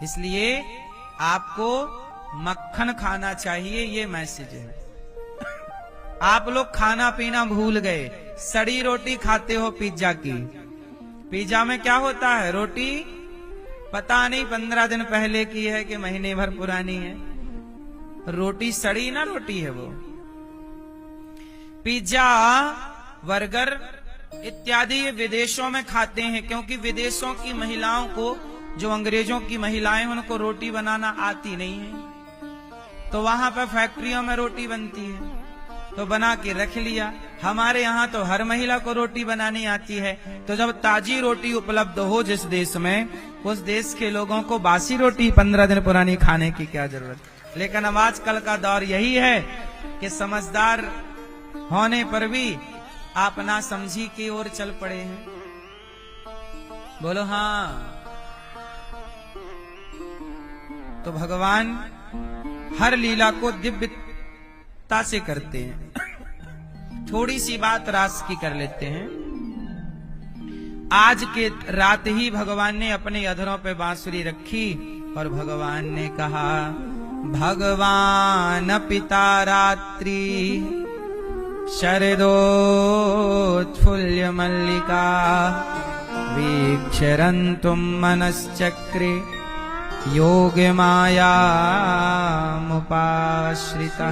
इसलिए आपको मक्खन खाना चाहिए, ये मैसेज है। आप लोग खाना पीना भूल गए, सड़ी रोटी खाते हो पिज्जा की। पिज्जा में क्या होता है? रोटी पता नहीं 15 दिन पहले की है कि महीने भर पुरानी है। रोटी सड़ी ना रोटी है वो। पिज्जा, बर्गर इत्यादि ये विदेशों में खाते हैं, क्योंकि विदेशों की महिलाओं को, जो अंग्रेजों की महिलाएं, उनको रोटी बनाना आती नहीं है, तो वहां पर फैक्ट्रियों में रोटी बनती है, तो बना के रख लिया। हमारे यहाँ तो हर महिला को रोटी बनानी आती है, तो जब ताजी रोटी उपलब्ध हो जिस देश में, उस देश के लोगों को बासी रोटी 15 दिन पुरानी खाने की क्या जरूरत। लेकिन अब आजकल का दौर यही है कि समझदार होने पर भी आप ना समझी की ओर चल पड़े हैं। बोलो हाँ। तो भगवान हर लीला को दिव्यता से करते हैं। थोड़ी सी बात रास की कर लेते हैं। आज के रात ही भगवान ने अपने अधरों पे बांसुरी रखी और भगवान ने कहा, भगवान पिता रात्रि शरदोत्फुल्य मल्लिका वीक्षरन्तुम मनश्चक्रे योग माया मुपाश्रिता।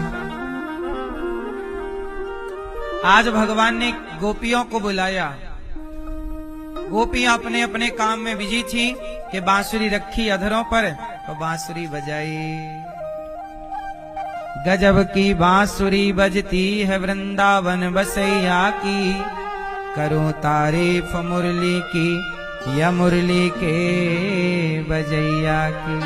आज भगवान ने गोपियों को बुलाया। गोपियां अपने अपने काम में बिजी थी कि बांसुरी रखी अधरों पर तो बांसुरी बजाई। गजब की बांसुरी बजती है वृंदावन बसैया की, करूं तारीफ मुरली की या मुरली के बजैया की।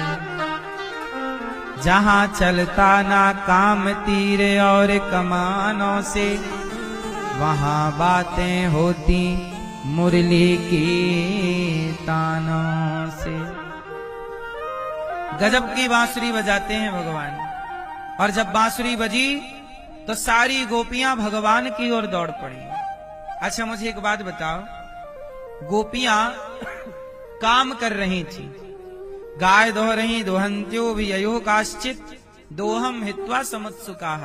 जहां चलता ना काम तीर और कमानों से, वहां बातें होती मुरली की तानों से। गजब की बांसुरी बजाते हैं भगवान। और जब बांसुरी बजी तो सारी गोपियां भगवान की ओर दौड़ पड़ी। अच्छा मुझे एक बात बताओ, गोपियां काम कर रही थी, गाय दोह रही, दोहंत्यो विययो काश्चित दोहम हित्वा समुत्सुकाः।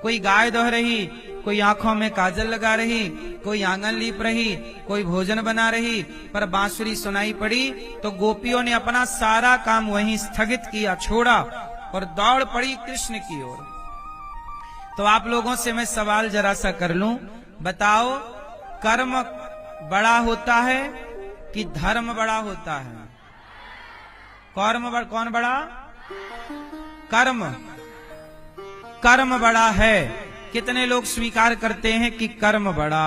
कोई गाय दोह रही, कोई आंखों में काजल लगा रही, कोई आंगन लीप रही, कोई भोजन बना रही, पर बांसुरी सुनाई पड़ी तो गोपियों ने अपना सारा काम वहीं स्थगित किया, छोड़ा और दौड़ पड़ी कृष्ण की ओर। तो आप लोगों से मैं सवाल जरा सा कर लूं, बताओ कर्म बड़ा होता है कि धर्म बड़ा होता है? कौन बड़ा? कर्म बड़ा है। कितने लोग स्वीकार करते हैं कि कर्म बड़ा?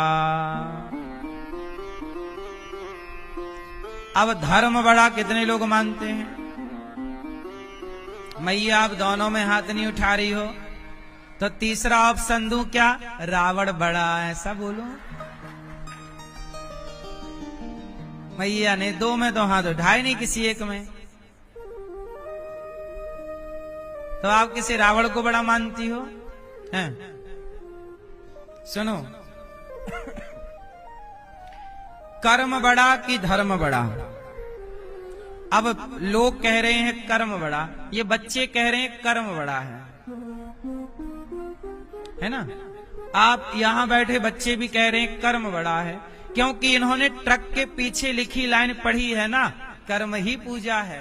अब धर्म बड़ा कितने लोग मानते हैं? मैया आप दोनों में हाथ नहीं उठा रही हो तो तीसरा ऑप्शन दूं क्या? रावण बड़ा, ऐसा बोलो। मैया ने दो में तो हाथ उठाए नहीं, किसी एक में। तो आप किसी रावण को बड़ा मानती हो? हैं? सुनो, कर्म बड़ा कि धर्म बड़ा? अब लोग कह रहे हैं कर्म बड़ा, ये बच्चे कह रहे हैं कर्म बड़ा है ना? आप यहां बैठे बच्चे भी कह रहे हैं कर्म बड़ा है, क्योंकि इन्होंने ट्रक के पीछे लिखी लाइन पढ़ी है ना, कर्म ही पूजा है।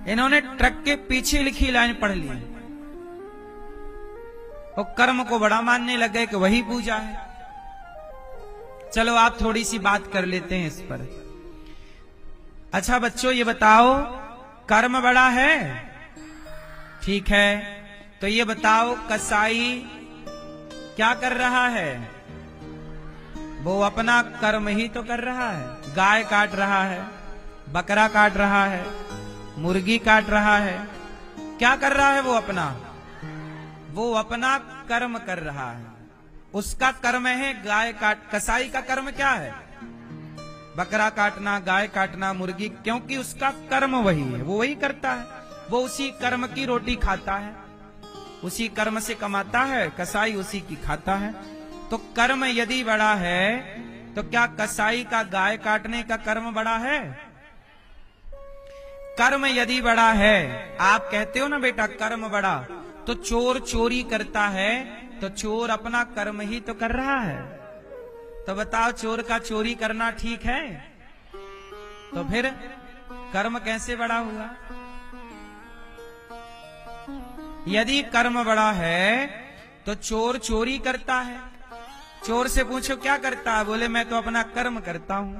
इन्होंने ट्रक के पीछे लिखी लाइन पढ़ ली और कर्म को बड़ा मानने लग गए कि वही पूजा है। चलो आप थोड़ी सी बात कर लेते हैं इस पर। अच्छा बच्चों ये बताओ, कर्म बड़ा है? ठीक है, तो ये बताओ कसाई क्या कर रहा है? वो अपना कर्म ही तो कर रहा है। गाय काट रहा है, बकरा काट रहा है, मुर्गी काट रहा है। क्या कर रहा है वो अपना कर्म कर रहा है। उसका कर्म है गाय काट। कसाई का कर्म क्या है? बकरा काटना, गाय काटना, मुर्गी, क्योंकि उसका कर्म वही है, वो वही करता है। वो उसी कर्म की रोटी खाता है, उसी कर्म से कमाता है। कसाई उसी की खाता है। तो कर्म यदि बड़ा है तो क्या कसाई का गाय काटने का कर्म बड़ा है? कर्म यदि बड़ा है, आप कहते हो ना बेटा कर्म बड़ा, तो चोर चोरी करता है तो चोर अपना कर्म ही तो कर रहा है। तो बताओ चोर का चोरी करना ठीक है? तो फिर कर्म कैसे बड़ा हुआ? यदि कर्म बड़ा है तो चोर चोरी करता है। चोर से पूछो क्या करता है? बोले मैं तो अपना कर्म करता हूं।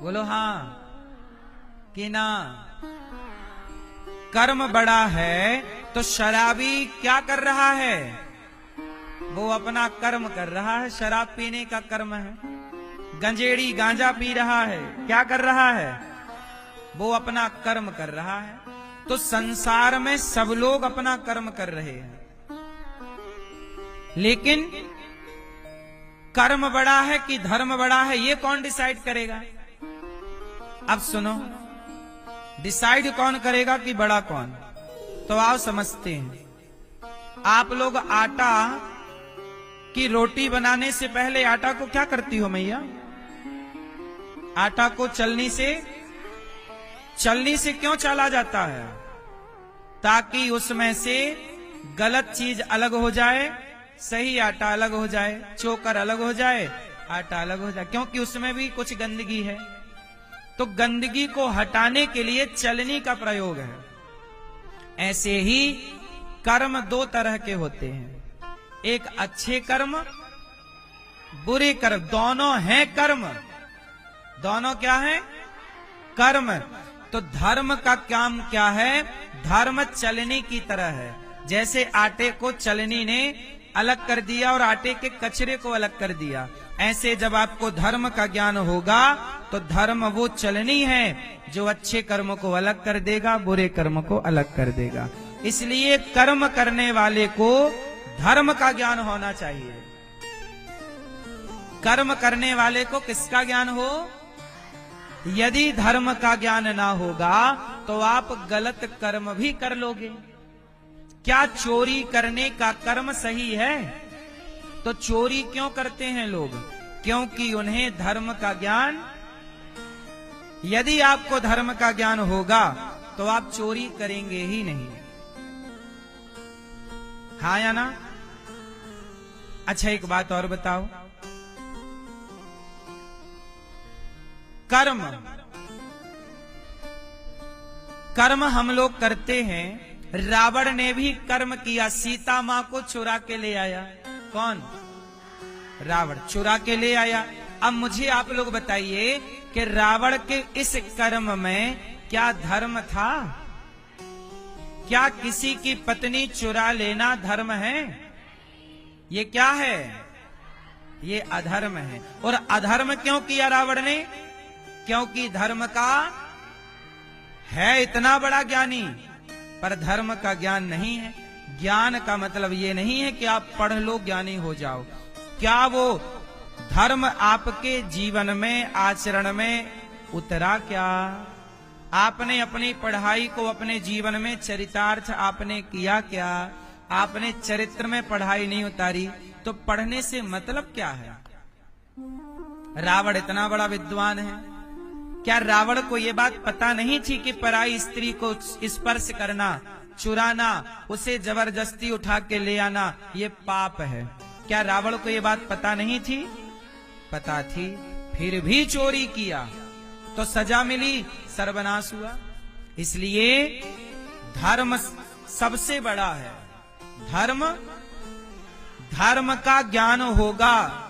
बोलो हाँ कि ना? कर्म बड़ा है तो शराबी क्या कर रहा है? वो अपना कर्म कर रहा है, शराब पीने का कर्म है। गंजेड़ी गांजा पी रहा है, क्या कर रहा है? वो अपना कर्म कर रहा है। तो संसार में सब लोग अपना कर्म कर रहे हैं, लेकिन कर्म बड़ा है कि धर्म बड़ा है, ये कौन डिसाइड करेगा? अब सुनो, डिसाइड कौन करेगा कि बड़ा कौन? तो आओ समझते हैं। आप लोग आटा की रोटी बनाने से पहले आटा को क्या करती हो मैया? आटा को चलनी से क्यों चला जाता है? ताकि उसमें से गलत चीज अलग हो जाए, सही आटा अलग हो जाए, चोकर अलग हो जाए, आटा अलग हो जाए, क्योंकि उसमें भी कुछ गंदगी है। तो गंदगी को हटाने के लिए चलनी का प्रयोग है। ऐसे ही कर्म दो तरह के होते हैं, एक अच्छे कर्म, बुरे कर्म, दोनों हैं कर्म। दोनों क्या है? कर्म। तो धर्म का काम क्या है? धर्म चलनी की तरह है। जैसे आटे को चलनी ने अलग कर दिया और आटे के कचरे को अलग कर दिया, ऐसे जब आपको धर्म का ज्ञान होगा तो धर्म वो चलनी है जो अच्छे कर्म को अलग कर देगा, बुरे कर्म को अलग कर देगा। इसलिए कर्म करने वाले को धर्म का ज्ञान होना चाहिए। कर्म करने वाले को किसका ज्ञान हो? यदि धर्म का ज्ञान ना होगा तो आप गलत कर्म भी कर लोगे। क्या चोरी करने का कर्म सही है? तो चोरी क्यों करते हैं लोग? क्योंकि उन्हें धर्म का ज्ञान, यदि आपको धर्म का ज्ञान होगा तो आप चोरी करेंगे ही नहीं। हाँ या ना? अच्छा एक बात और बताओ, कर्म हम लोग करते हैं। रावण ने भी कर्म किया, सीता मां को चुरा के ले आया। कौन? रावण चुरा के ले आया। अब मुझे आप लोग बताइए कि रावण के इस कर्म में क्या धर्म था? क्या किसी की पत्नी चुरा लेना धर्म है? ये क्या है? ये अधर्म है। और अधर्म क्यों किया रावण ने? क्योंकि धर्म का है इतना बड़ा ज्ञानी, पर धर्म का ज्ञान नहीं है। ज्ञान का मतलब ये नहीं है कि आप पढ़ लो ज्ञानी हो जाओ। क्या वो धर्म आपके जीवन में, आचरण में उतरा? क्या आपने अपनी पढ़ाई को अपने जीवन में चरितार्थ आपने किया? क्या आपने चरित्र में पढ़ाई नहीं उतारी तो पढ़ने से मतलब क्या है? रावण इतना बड़ा विद्वान है, क्या रावण को ये बात पता नहीं थी कि पराई स्त्री को स्पर्श करना, चुराना, उसे जबरदस्ती उठा के ले आना ये पाप है? क्या रावण को ये बात पता नहीं थी? पता थी, फिर भी चोरी किया तो सजा मिली, सर्वनाश हुआ। इसलिए धर्म सबसे बड़ा है। धर्म का ज्ञान होगा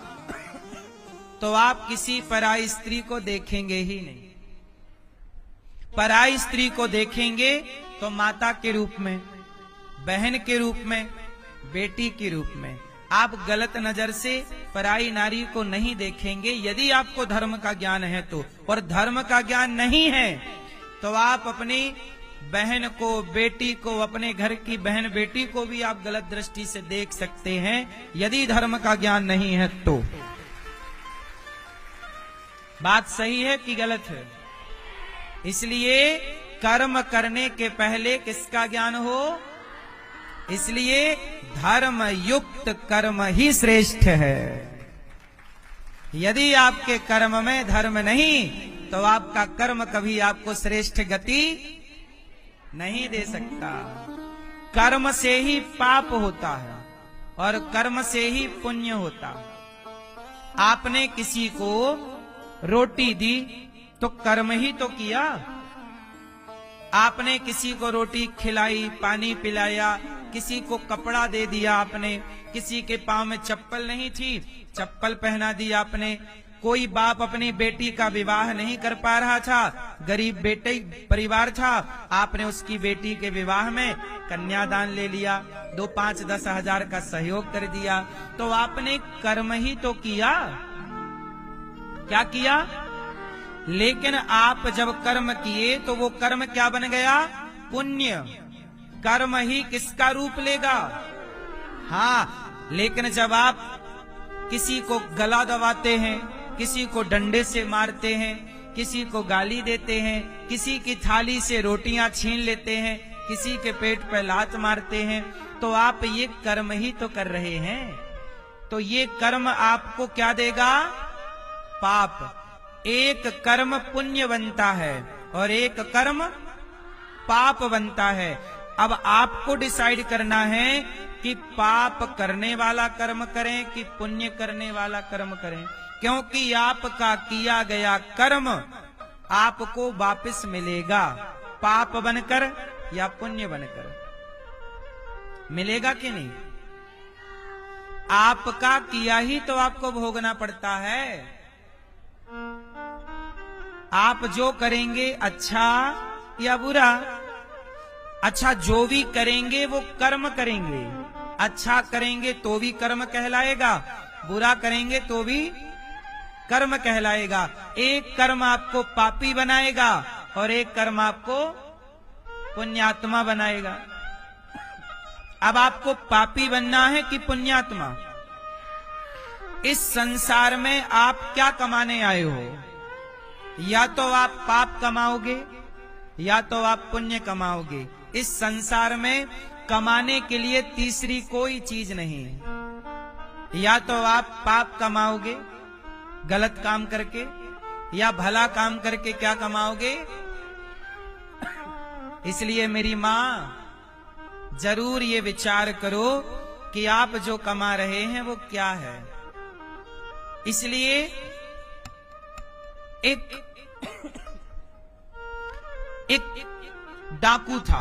तो आप किसी पराई स्त्री को देखेंगे ही नहीं। पराई स्त्री को देखेंगे तो माता के रूप में, बहन के रूप में, बेटी के रूप में। आप गलत नजर से पराई नारी को नहीं देखेंगे यदि आपको धर्म का ज्ञान है तो। और धर्म का ज्ञान नहीं है तो आप अपनी बहन को, बेटी को, अपने घर की बहन बेटी को भी आप गलत दृष्टि से देख सकते हैं यदि धर्म का ज्ञान नहीं है तो। बात सही है कि गलत है? इसलिए कर्म करने के पहले किसका ज्ञान हो? इसलिए धर्म युक्त कर्म ही श्रेष्ठ है। यदि आपके कर्म में धर्म नहीं तो आपका कर्म कभी आपको श्रेष्ठ गति नहीं दे सकता। कर्म से ही पाप होता है और कर्म से ही पुण्य होता है। आपने किसी को रोटी दी तो कर्म ही तो किया। आपने किसी को रोटी खिलाई, पानी पिलाया, किसी को कपड़ा दे दिया आपने, किसी के पांव में चप्पल नहीं थी, चप्पल पहना दी आपने। कोई बाप अपनी बेटी का विवाह नहीं कर पा रहा था, गरीब बेटे परिवार था, आपने उसकी बेटी के विवाह में कन्यादान ले लिया, 2, 5, 10 हजार का सहयोग कर दिया। तो आपने कर्म ही तो किया। क्या किया? लेकिन आप जब कर्म किए तो वो कर्म क्या बन गया? पुण्य। कर्म ही किसका रूप लेगा? हाँ, लेकिन जब आप किसी को गला दबाते हैं, किसी को डंडे से मारते हैं, किसी को गाली देते हैं, किसी की थाली से रोटियां छीन लेते हैं, किसी के पेट पर लात मारते हैं, तो आप ये कर्म ही तो कर रहे हैं। तो ये कर्म आपको क्या देगा? पाप। एक कर्म पुण्य बनता है और एक कर्म पाप बनता है। अब आपको डिसाइड करना है कि पाप करने वाला कर्म करें कि पुण्य करने वाला कर्म करें, क्योंकि आपका किया गया कर्म आपको वापस मिलेगा, पाप बनकर या पुण्य बनकर। मिलेगा कि नहीं? आपका किया ही तो आपको भोगना पड़ता है। आप जो करेंगे अच्छा या बुरा, अच्छा जो भी करेंगे वो कर्म करेंगे। अच्छा करेंगे तो भी कर्म कहलाएगा, बुरा करेंगे तो भी कर्म कहलाएगा। एक कर्म आपको पापी बनाएगा और एक कर्म आपको पुण्यात्मा बनाएगा। अब आपको पापी बनना है कि पुण्यात्मा? इस संसार में आप क्या कमाने आए हो? या तो आप पाप कमाओगे या तो आप पुण्य कमाओगे। इस संसार में कमाने के लिए तीसरी कोई चीज नहीं है। या तो आप पाप कमाओगे गलत काम करके, या भला काम करके क्या कमाओगे? इसलिए मेरी मां, जरूर ये विचार करो कि आप जो कमा रहे हैं वो क्या है। इसलिए एक डाकू था।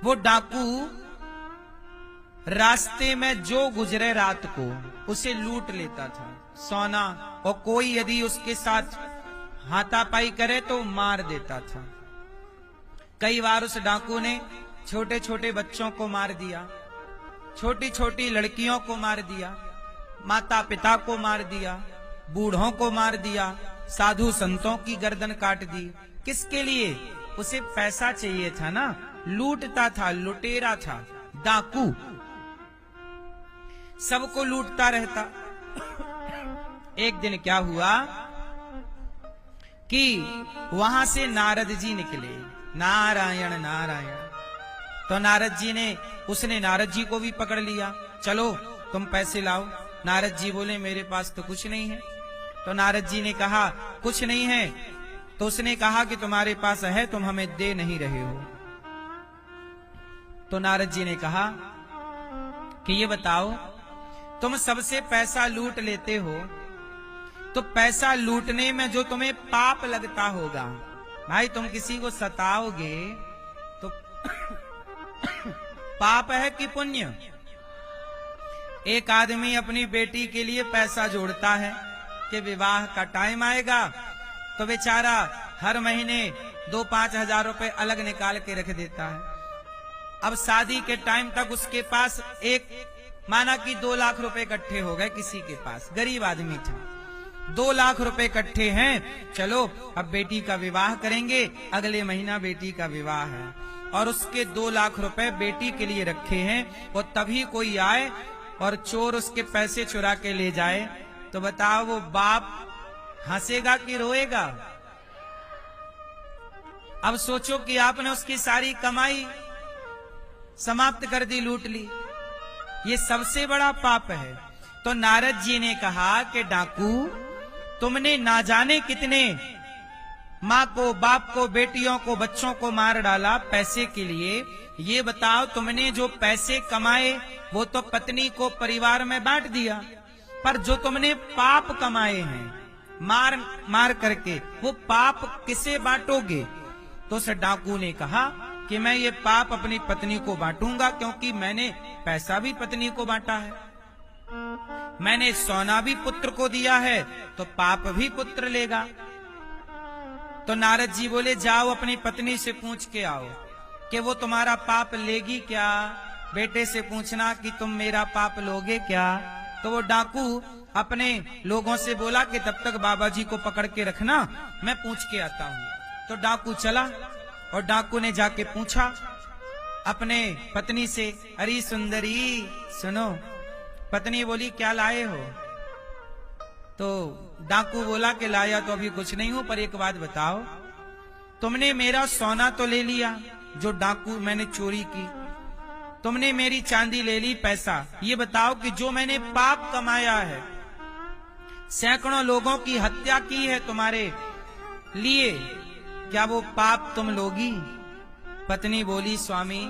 वो डाकू रास्ते में जो गुजरे रात को उसे लूट लेता था, सोना, और कोई यदि उसके साथ हाथापाई करे तो मार देता था। कई बार उस डाकू ने छोटे छोटे बच्चों को मार दिया, छोटी छोटी लड़कियों को मार दिया, माता पिता को मार दिया, बूढ़ों को मार दिया, साधु संतों की गर्दन काट दी। किसके लिए? उसे पैसा चाहिए था ना, लूटता था, लुटेरा था, डाकू, सबको लूटता रहता। एक दिन क्या हुआ कि वहां से नारद जी निकले, नारायण नारायण। तो नारद जी ने, उसने नारद जी को भी पकड़ लिया, चलो तुम पैसे लाओ। नारद जी बोले मेरे पास तो कुछ नहीं है। तो नारद जी ने कहा कुछ नहीं है? तो उसने कहा कि तुम्हारे पास है, तुम हमें दे नहीं रहे हो। तो नारद जी ने कहा कि ये बताओ, तुम सबसे पैसा लूट लेते हो तो पैसा लूटने में जो तुम्हें पाप लगता होगा, भाई तुम किसी को सताओगे तो पाप है कि पुण्य? एक आदमी अपनी बेटी के लिए पैसा जोड़ता है कि विवाह का टाइम आएगा, तो बेचारा हर महीने 2-5 हजार रुपए अलग निकाल के रख देता है। अब शादी के टाइम तक उसके पास माना कि 2 लाख रुपए इकट्ठे हो गए, किसी के पास, गरीब आदमी था, 2 लाख रुपए इकट्ठे हैं, चलो अब बेटी का विवाह करेंगे, अगले महीना बेटी का विवाह है, और उसके 2 लाख रुपए बेटी के लिए रखे हैं। और तभी कोई आए और चोर उसके पैसे चुरा के ले जाए, तो बताओ वो बाप हंसेगा कि रोएगा? अब सोचो कि आपने उसकी सारी कमाई समाप्त कर दी, लूट ली। ये सबसे बड़ा पाप है। तो नारद जी ने कहा कि डाकू, तुमने ना जाने कितने माँ को, बाप को, बेटियों को, बच्चों को मार डाला पैसे के लिए। ये बताओ, तुमने जो पैसे कमाए वो तो पत्नी को, परिवार में बांट दिया, पर जो तुमने पाप कमाए हैं मार मार करके, वो पाप किसे बांटोगे? तो उस डाकू ने कहा कि मैं ये पाप अपनी पत्नी को बांटूंगा, क्योंकि मैंने पैसा भी पत्नी को बांटा है, मैंने सोना भी पुत्र को दिया है, तो पाप भी पुत्र लेगा। तो नारद जी बोले, जाओ अपनी पत्नी से पूछ के आओ कि वो तुम्हारा पाप लेगी क्या। बेटे से पूछना कि तुम मेरा पाप लोगे क्या। तो वो डाकू अपने लोगों से बोला कि तब तक बाबा जी को पकड़ के रखना, मैं पूछ के आता हूँ। तो डाकू चला और डाकू ने जाके पूछा अपने पत्नी से, अरे सुंदरी सुनो। पत्नी बोली, क्या लाए हो? तो डाकू बोला कि लाया तो अभी कुछ नहीं हूं, पर एक बात बताओ, तुमने मेरा सोना तो ले लिया जो डाकू मैंने चोरी की, तुमने मेरी चांदी ले ली, पैसा, ये बताओ कि जो मैंने पाप कमाया है, सैकड़ों लोगों की हत्या की है तुम्हारे लिए, क्या वो पाप तुम लोगी? पत्नी बोली, स्वामी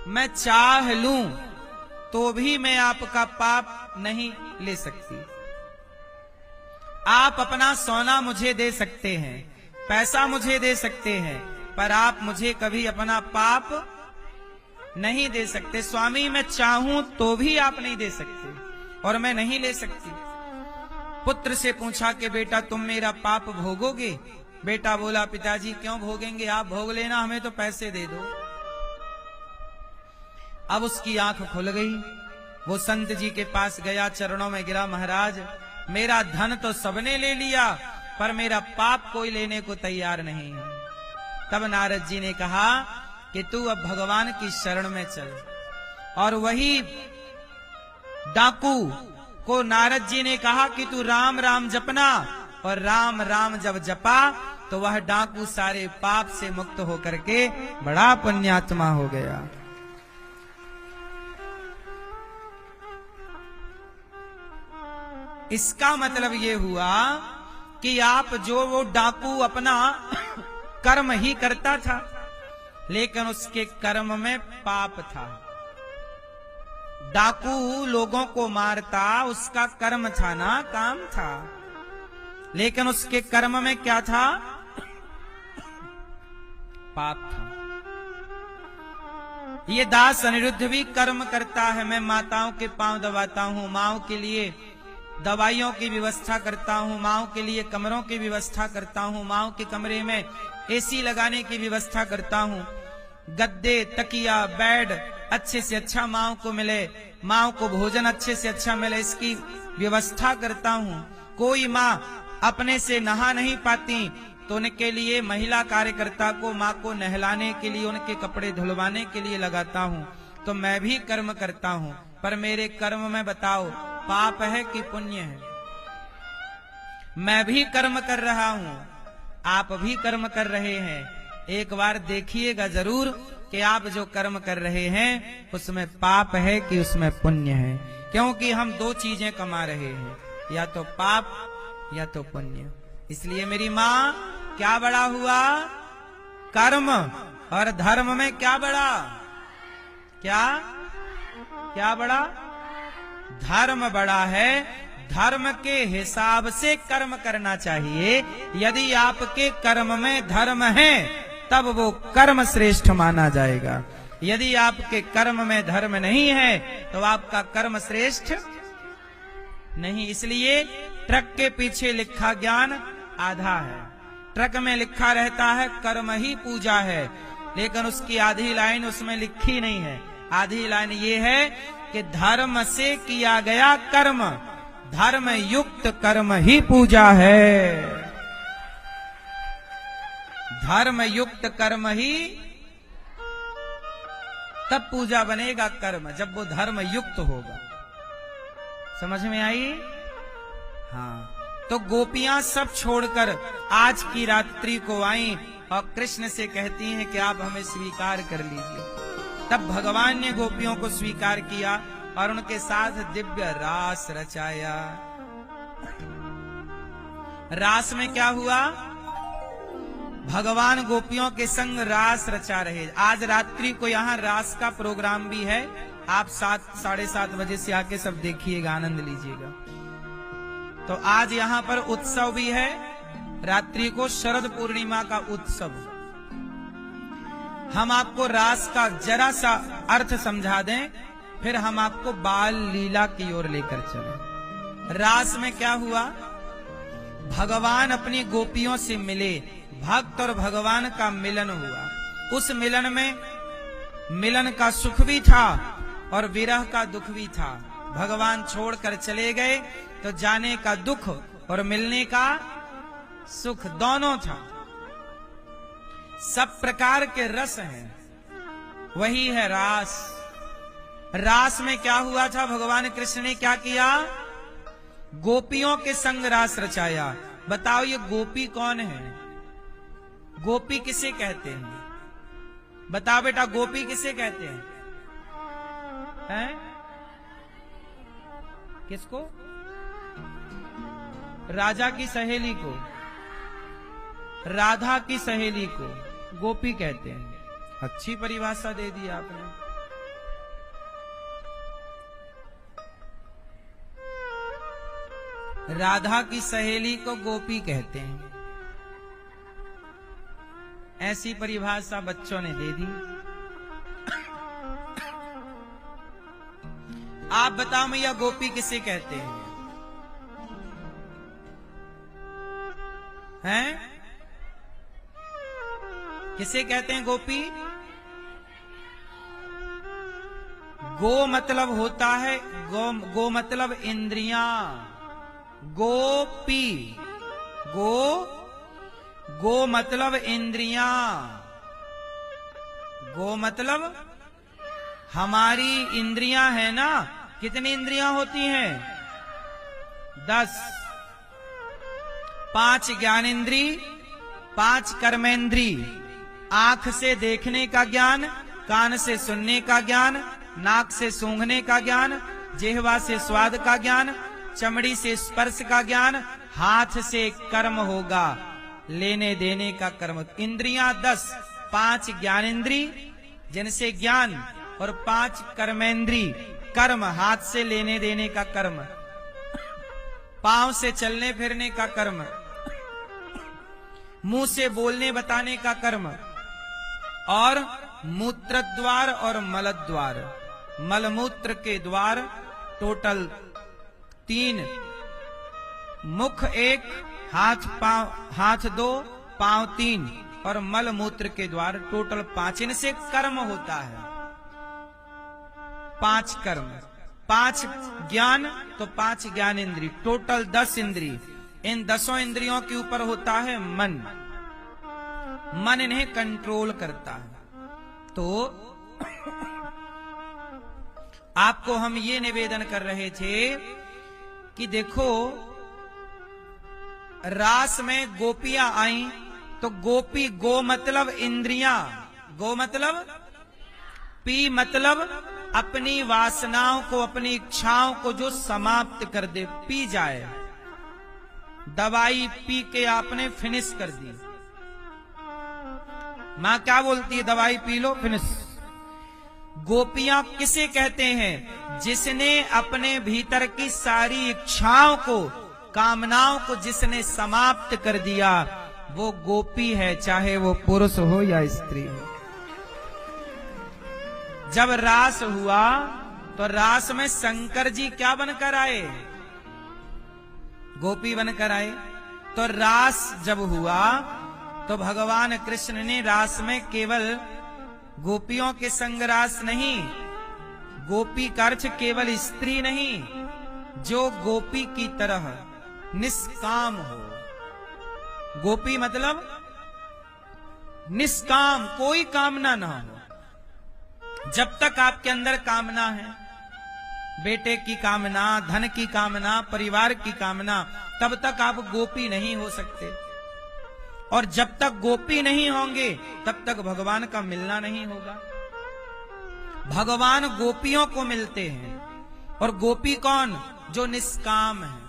मैं चाह लूं तो भी मैं आपका पाप नहीं ले सकती। आप अपना सोना मुझे दे सकते हैं, पैसा मुझे दे सकते हैं, पर आप मुझे कभी अपना पाप नहीं दे सकते। स्वामी मैं चाहूं तो भी आप नहीं दे सकते, और मैं नहीं ले सकती। पुत्र से पूछा कि बेटा तुम मेरा पाप भोगोगे? बेटा बोला, पिताजी क्यों भोगेंगे, आप भोग लेना, हमें तो पैसे दे दो। अब उसकी आंख खुल गई, वो संत जी के पास गया, चरणों में गिरा, महाराज मेरा धन तो सबने ले लिया, पर मेरा पाप कोई लेने को तैयार नहीं है। तब नारद जी ने कहा कि तू अब भगवान की शरण में चल। और वही डाकू को नारद जी ने कहा कि तू राम राम जपना, और राम राम जब जपा तो वह डाकू सारे पाप से मुक्त होकर के बड़ा पुण्यात्मा हो गया। इसका मतलब ये हुआ कि आप जो वो डाकू अपना कर्म ही करता था, लेकिन उसके कर्म में पाप था। डाकू लोगों को मारता, उसका कर्म था ना, काम था, लेकिन उसके कर्म में क्या था? पाप था। ये दास अनिरुद्ध भी कर्म करता है। मैं माताओं के पांव दबाता हूँ, माओ के लिए दवाइयों की व्यवस्था करता हूँ, माओ के लिए कमरों की व्यवस्था करता हूँ, माओ के कमरे में एसी लगाने की व्यवस्था करता हूँ, गद्दे, तकिया, बेड अच्छे से अच्छा माओ को मिले, माओ को भोजन अच्छे से अच्छा मिले, इसकी व्यवस्था करता हूँ। कोई माँ अपने से नहा नहीं पाती तो उनके लिए महिला कार्यकर्ता को, माँ को नहलाने के लिए, उनके कपड़े धुलवाने के लिए लगाता हूँ। तो मैं भी कर्म करता हूँ, पर मेरे कर्म में बताओ पाप है कि पुण्य है? मैं भी कर्म कर रहा हूँ, आप भी कर्म कर रहे हैं। एक बार देखिएगा जरूर कि आप जो कर्म कर रहे हैं उसमें पाप है कि उसमें पुण्य है, क्योंकि हम दो चीजें कमा रहे हैं, या तो पाप या तो पुण्य। इसलिए मेरी माँ, क्या बड़ा हुआ? कर्म। और धर्म में क्या बड़ा? क्या बड़ा? धर्म बड़ा है। धर्म के हिसाब से कर्म करना चाहिए। यदि आपके कर्म में धर्म है तब वो कर्म श्रेष्ठ माना जाएगा। यदि आपके कर्म में धर्म नहीं है तो आपका कर्म श्रेष्ठ नहीं। इसलिए ट्रक के पीछे लिखा ज्ञान आधा है। ट्रक में लिखा रहता है कर्म ही पूजा है, लेकिन उसकी आधी लाइन उसमें लिखी नहीं है। आधी लाइन ये है कि धर्म से किया गया कर्म, धर्म युक्त कर्म ही पूजा है। धर्म युक्त कर्म ही तब पूजा बनेगा कर्म, जब वो धर्म युक्त होगा। समझ में आई? हाँ। तो गोपियां सब छोड़कर आज की रात्रि को आई और कृष्ण से कहती हैं कि आप हमें स्वीकार कर लीजिए। तब भगवान ने गोपियों को स्वीकार किया और उनके साथ दिव्य रास रचाया। रास में क्या हुआ? भगवान गोपियों के संग रास रचा रहे। आज रात्रि को यहाँ रास का प्रोग्राम भी है। आप 7-7:30 बजे से आके सब देखिएगा, आनंद लीजिएगा। तो आज यहाँ पर उत्सव भी है। रात्रि को शरद पूर्णिमा का उत्सव। हम आपको रास का जरा सा अर्थ समझा दें, फिर हम आपको बाल लीला की ओर लेकर चलें। रास में क्या हुआ? भगवान अपनी गोपियों से मिले, भक्त और भगवान का मिलन हुआ। उस मिलन में मिलन का सुख भी था और विरह का दुख भी था। भगवान छोड़कर चले गए तो जाने का दुख और मिलने का सुख दोनों था। सब प्रकार के रस हैं, वही है रास। रास में क्या हुआ था? भगवान कृष्ण ने क्या किया? गोपियों के संग रास रचाया। बताओ ये गोपी कौन है? गोपी किसे कहते हैं? बताओ बेटा, गोपी किसे कहते हैं? हैं? किसको? राजा की सहेली को, राधा की सहेली को गोपी कहते हैं। अच्छी परिभाषा दे दी आपने। राधा की सहेली को गोपी कहते हैं, ऐसी परिभाषा बच्चों ने दे दी। आप बताओ मैया, गोपी किसे कहते हैं? हैं? किसे कहते हैं गोपी? गो मतलब होता है, गो मतलब इंद्रियां। गोपी, गो मतलब इंद्रियां। गो मतलब हमारी इंद्रियां है ना। कितनी इंद्रियां होती हैं? 10। 5 ज्ञानेंद्री, 5 कर्मेंद्री। आंख से देखने का ज्ञान, कान से सुनने का ज्ञान, नाक से सूंघने का ज्ञान, जिह्वा से स्वाद का ज्ञान, चमड़ी से स्पर्श का ज्ञान, हाथ से कर्म होगा, लेने देने का कर्म। इंद्रियां 10, 5 ज्ञानेंद्री जिनसे ज्ञान, और 5 कर्मेंद्री कर्म, हाथ से लेने देने का कर्म, पांव से चलने फिरने का कर्म, मुंह से बोलने बताने का कर्म, और मूत्र द्वार और मल द्वार, मलमूत्र के द्वार टोटल 3, मुख 1, हाथ 2, पांव 3 और मल मूत्र के द्वार टोटल 5। इनसे कर्म होता है 5 कर्म, 5 ज्ञान तो 5 ज्ञान इंद्री, टोटल 10 इंद्री। इन 10 इंद्रियों के ऊपर होता है मन। मन इन्हें कंट्रोल करता है। तो आपको हम ये निवेदन कर रहे थे कि देखो, रास में गोपियां आई तो गोपी, गो मतलब इंद्रियां, गो मतलब, पी मतलब अपनी वासनाओं को, अपनी इच्छाओं को जो समाप्त कर दे, पी जाए। दवाई पी के आपने फिनिश कर दी। मां क्या बोलती है? दवाई पी लो, फिनिश। गोपियां किसे कहते हैं? जिसने अपने भीतर की सारी इच्छाओं को, कामनाओं को जिसने समाप्त कर दिया, वो गोपी है, चाहे वो पुरुष हो या स्त्री हो। जब रास हुआ तो रास में शंकर जी क्या बनकर आए? गोपी बनकर आए। तो रास जब हुआ तो भगवान कृष्ण ने रास में केवल गोपियों के संग रास नहीं, गोपी का अर्थ केवल स्त्री नहीं, जो गोपी की तरह निष्काम हो। गोपी मतलब निष्काम, कोई कामना ना हो। जब तक आपके अंदर कामना है, बेटे की कामना, धन की कामना, परिवार की कामना, तब तक आप गोपी नहीं हो सकते। और जब तक गोपी नहीं होंगे तब तक भगवान का मिलना नहीं होगा। भगवान गोपियों को मिलते हैं। और गोपी कौन? जो निष्काम है।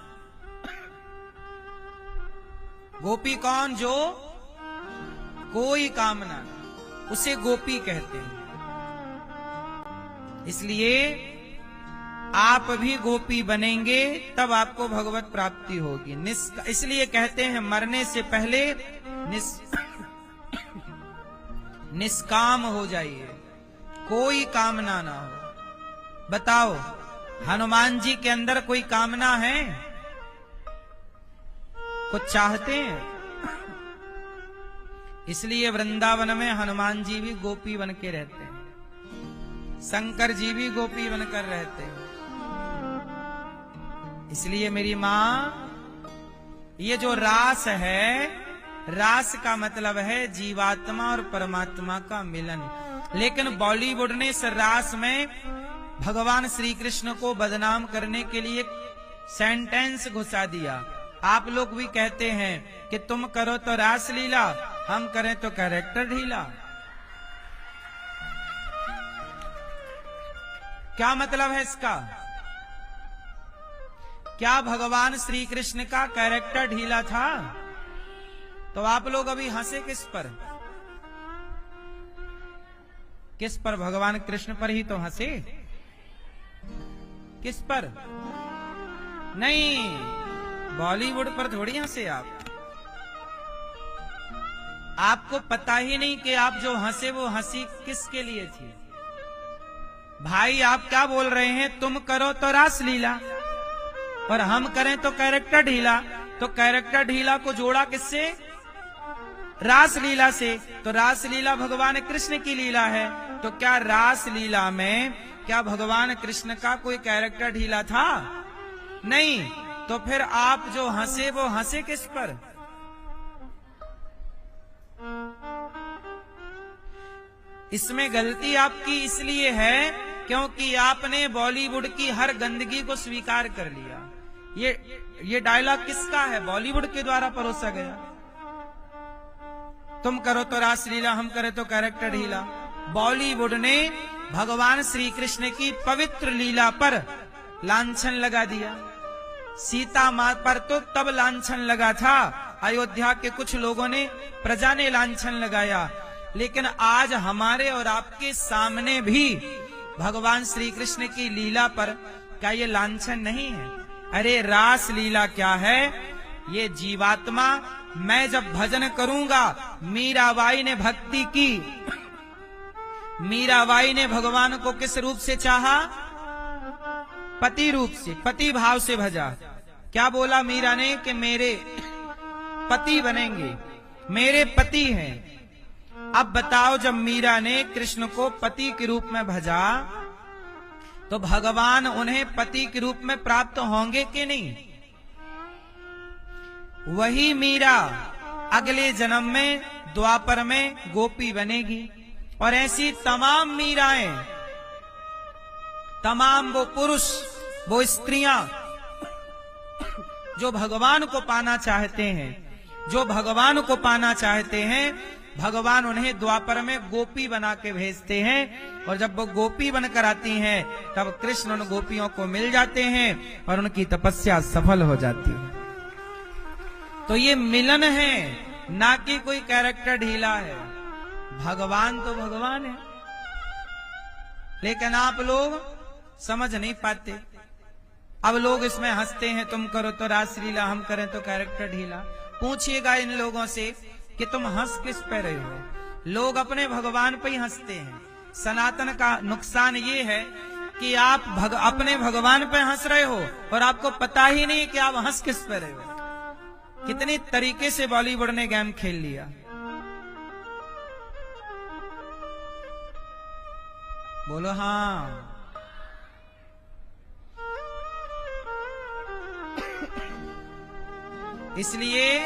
गोपी कौन? जो कोई कामना नहीं, उसे गोपी कहते हैं। इसलिए आप भी गोपी बनेंगे तब आपको भगवत प्राप्ति होगी। इसलिए कहते हैं मरने से पहले निष्काम हो जाइए, कोई कामना ना हो। बताओ, हनुमान जी के अंदर कोई कामना है? कुछ चाहते हैं? इसलिए वृंदावन में हनुमान जी भी गोपी बन के रहते हैं, शंकर जी भी गोपी बनकर रहते हैं। इसलिए मेरी मां, ये जो रास है, रास का मतलब है जीवात्मा और परमात्मा का मिलन। लेकिन बॉलीवुड ने इस रास में भगवान श्री कृष्ण को बदनाम करने के लिए सेंटेंस घुसा दिया। आप लोग भी कहते हैं कि तुम करो तो रास लीला, हम करें तो कैरेक्टर ढीला। क्या मतलब है इसका? क्या भगवान श्री कृष्ण का कैरेक्टर ढीला था? तो आप लोग अभी हंसे किस पर? किस पर? भगवान कृष्ण पर ही तो हंसे। किस पर? नहीं, बॉलीवुड पर थोड़ी हंसे आप। आपको पता ही नहीं कि आप जो हंसे वो हंसी किसके लिए थी। भाई आप क्या बोल रहे हैं? तुम करो तो रास लीला और हम करें तो कैरेक्टर ढीला। तो कैरेक्टर ढीला को जोड़ा किससे? रास लीला से। तो रास लीला भगवान कृष्ण की लीला है। तो क्या रास लीला में क्या भगवान कृष्ण का कोई कैरेक्टर ढीला था? नहीं। तो फिर आप जो हंसे वो हंसे किस पर? इसमें गलती आपकी इसलिए है क्योंकि आपने बॉलीवुड की हर गंदगी को स्वीकार कर लिया। ये डायलॉग किसका है? बॉलीवुड के द्वारा परोसा गया। तुम करो तो रासलीला, हम करें तो कैरेक्टर ढीला। बॉलीवुड ने भगवान श्री कृष्ण की पवित्र लीला पर लांछन लगा दिया। सीता मां पर तो तब लांछन लगा था, अयोध्या के कुछ लोगों ने, प्रजा ने लांछन लगाया। लेकिन आज हमारे और आपके सामने भी भगवान श्री कृष्ण की लीला पर क्या ये लांछन नहीं है? अरे रास लीला क्या है? ये जीवात्मा, मैं जब भजन करूंगा, मीराबाई ने भक्ति की। मीराबाई ने भगवान को किस रूप से चाहा? पति रूप से, पति भाव से भजा। क्या बोला मीरा ने? कि मेरे पति बनेंगे, मेरे पति हैं। अब बताओ, जब मीरा ने कृष्ण को पति के रूप में भजा तो भगवान उन्हें पति के रूप में प्राप्त होंगे कि नहीं? वही मीरा अगले जन्म में द्वापर में गोपी बनेगी। और ऐसी तमाम मीराएं, तमाम वो पुरुष, वो स्त्रियां जो भगवान को पाना चाहते हैं, जो भगवान को पाना चाहते हैं, भगवान उन्हें द्वापर में गोपी बना के भेजते हैं। और जब वो गोपी बनकर आती हैं तब कृष्ण उन गोपियों को मिल जाते हैं और उनकी तपस्या सफल हो जाती है। तो ये मिलन है, ना कि कोई कैरेक्टर ढीला है। भगवान तो भगवान है, लेकिन आप लोग समझ नहीं पाते। अब लोग इसमें हंसते हैं, तुम करो तो रासलीला, हम करें तो कैरेक्टर ढीला। पूछिएगा इन लोगों से कि तुम हंस किस पे रहे हो? लोग अपने भगवान पे ही हंसते हैं। सनातन का नुकसान ये है कि आप अपने भगवान पे हंस रहे हो और आपको पता ही नहीं कि आप हंस किस पे रहे हो। कितनी तरीके से बॉलीवुड ने गेम खेल लिया। बोलो हाँ। इसलिए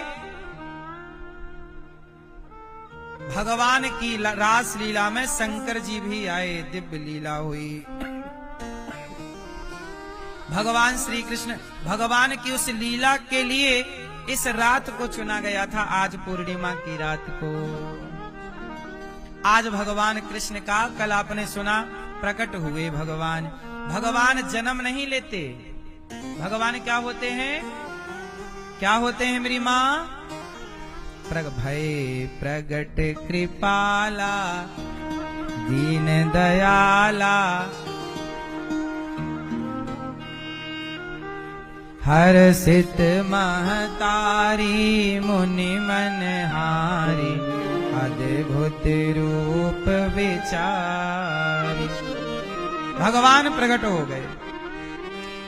भगवान की रास लीला में शंकर जी भी आए, दिव्य लीला हुई। भगवान श्री कृष्ण, भगवान की उस लीला के लिए इस रात को चुना गया था, आज पूर्णिमा की रात को। आज भगवान कृष्ण का, कल आपने सुना, प्रकट हुए भगवान। भगवान जन्म नहीं लेते। भगवान क्या होते हैं? क्या होते हैं मेरी माँ? भय प्रगट कृपाला दीन दयाला, हर्षित महतारी मुनि मनहारी, अद्भुत रूप विचारी। भगवान प्रकट हो गए।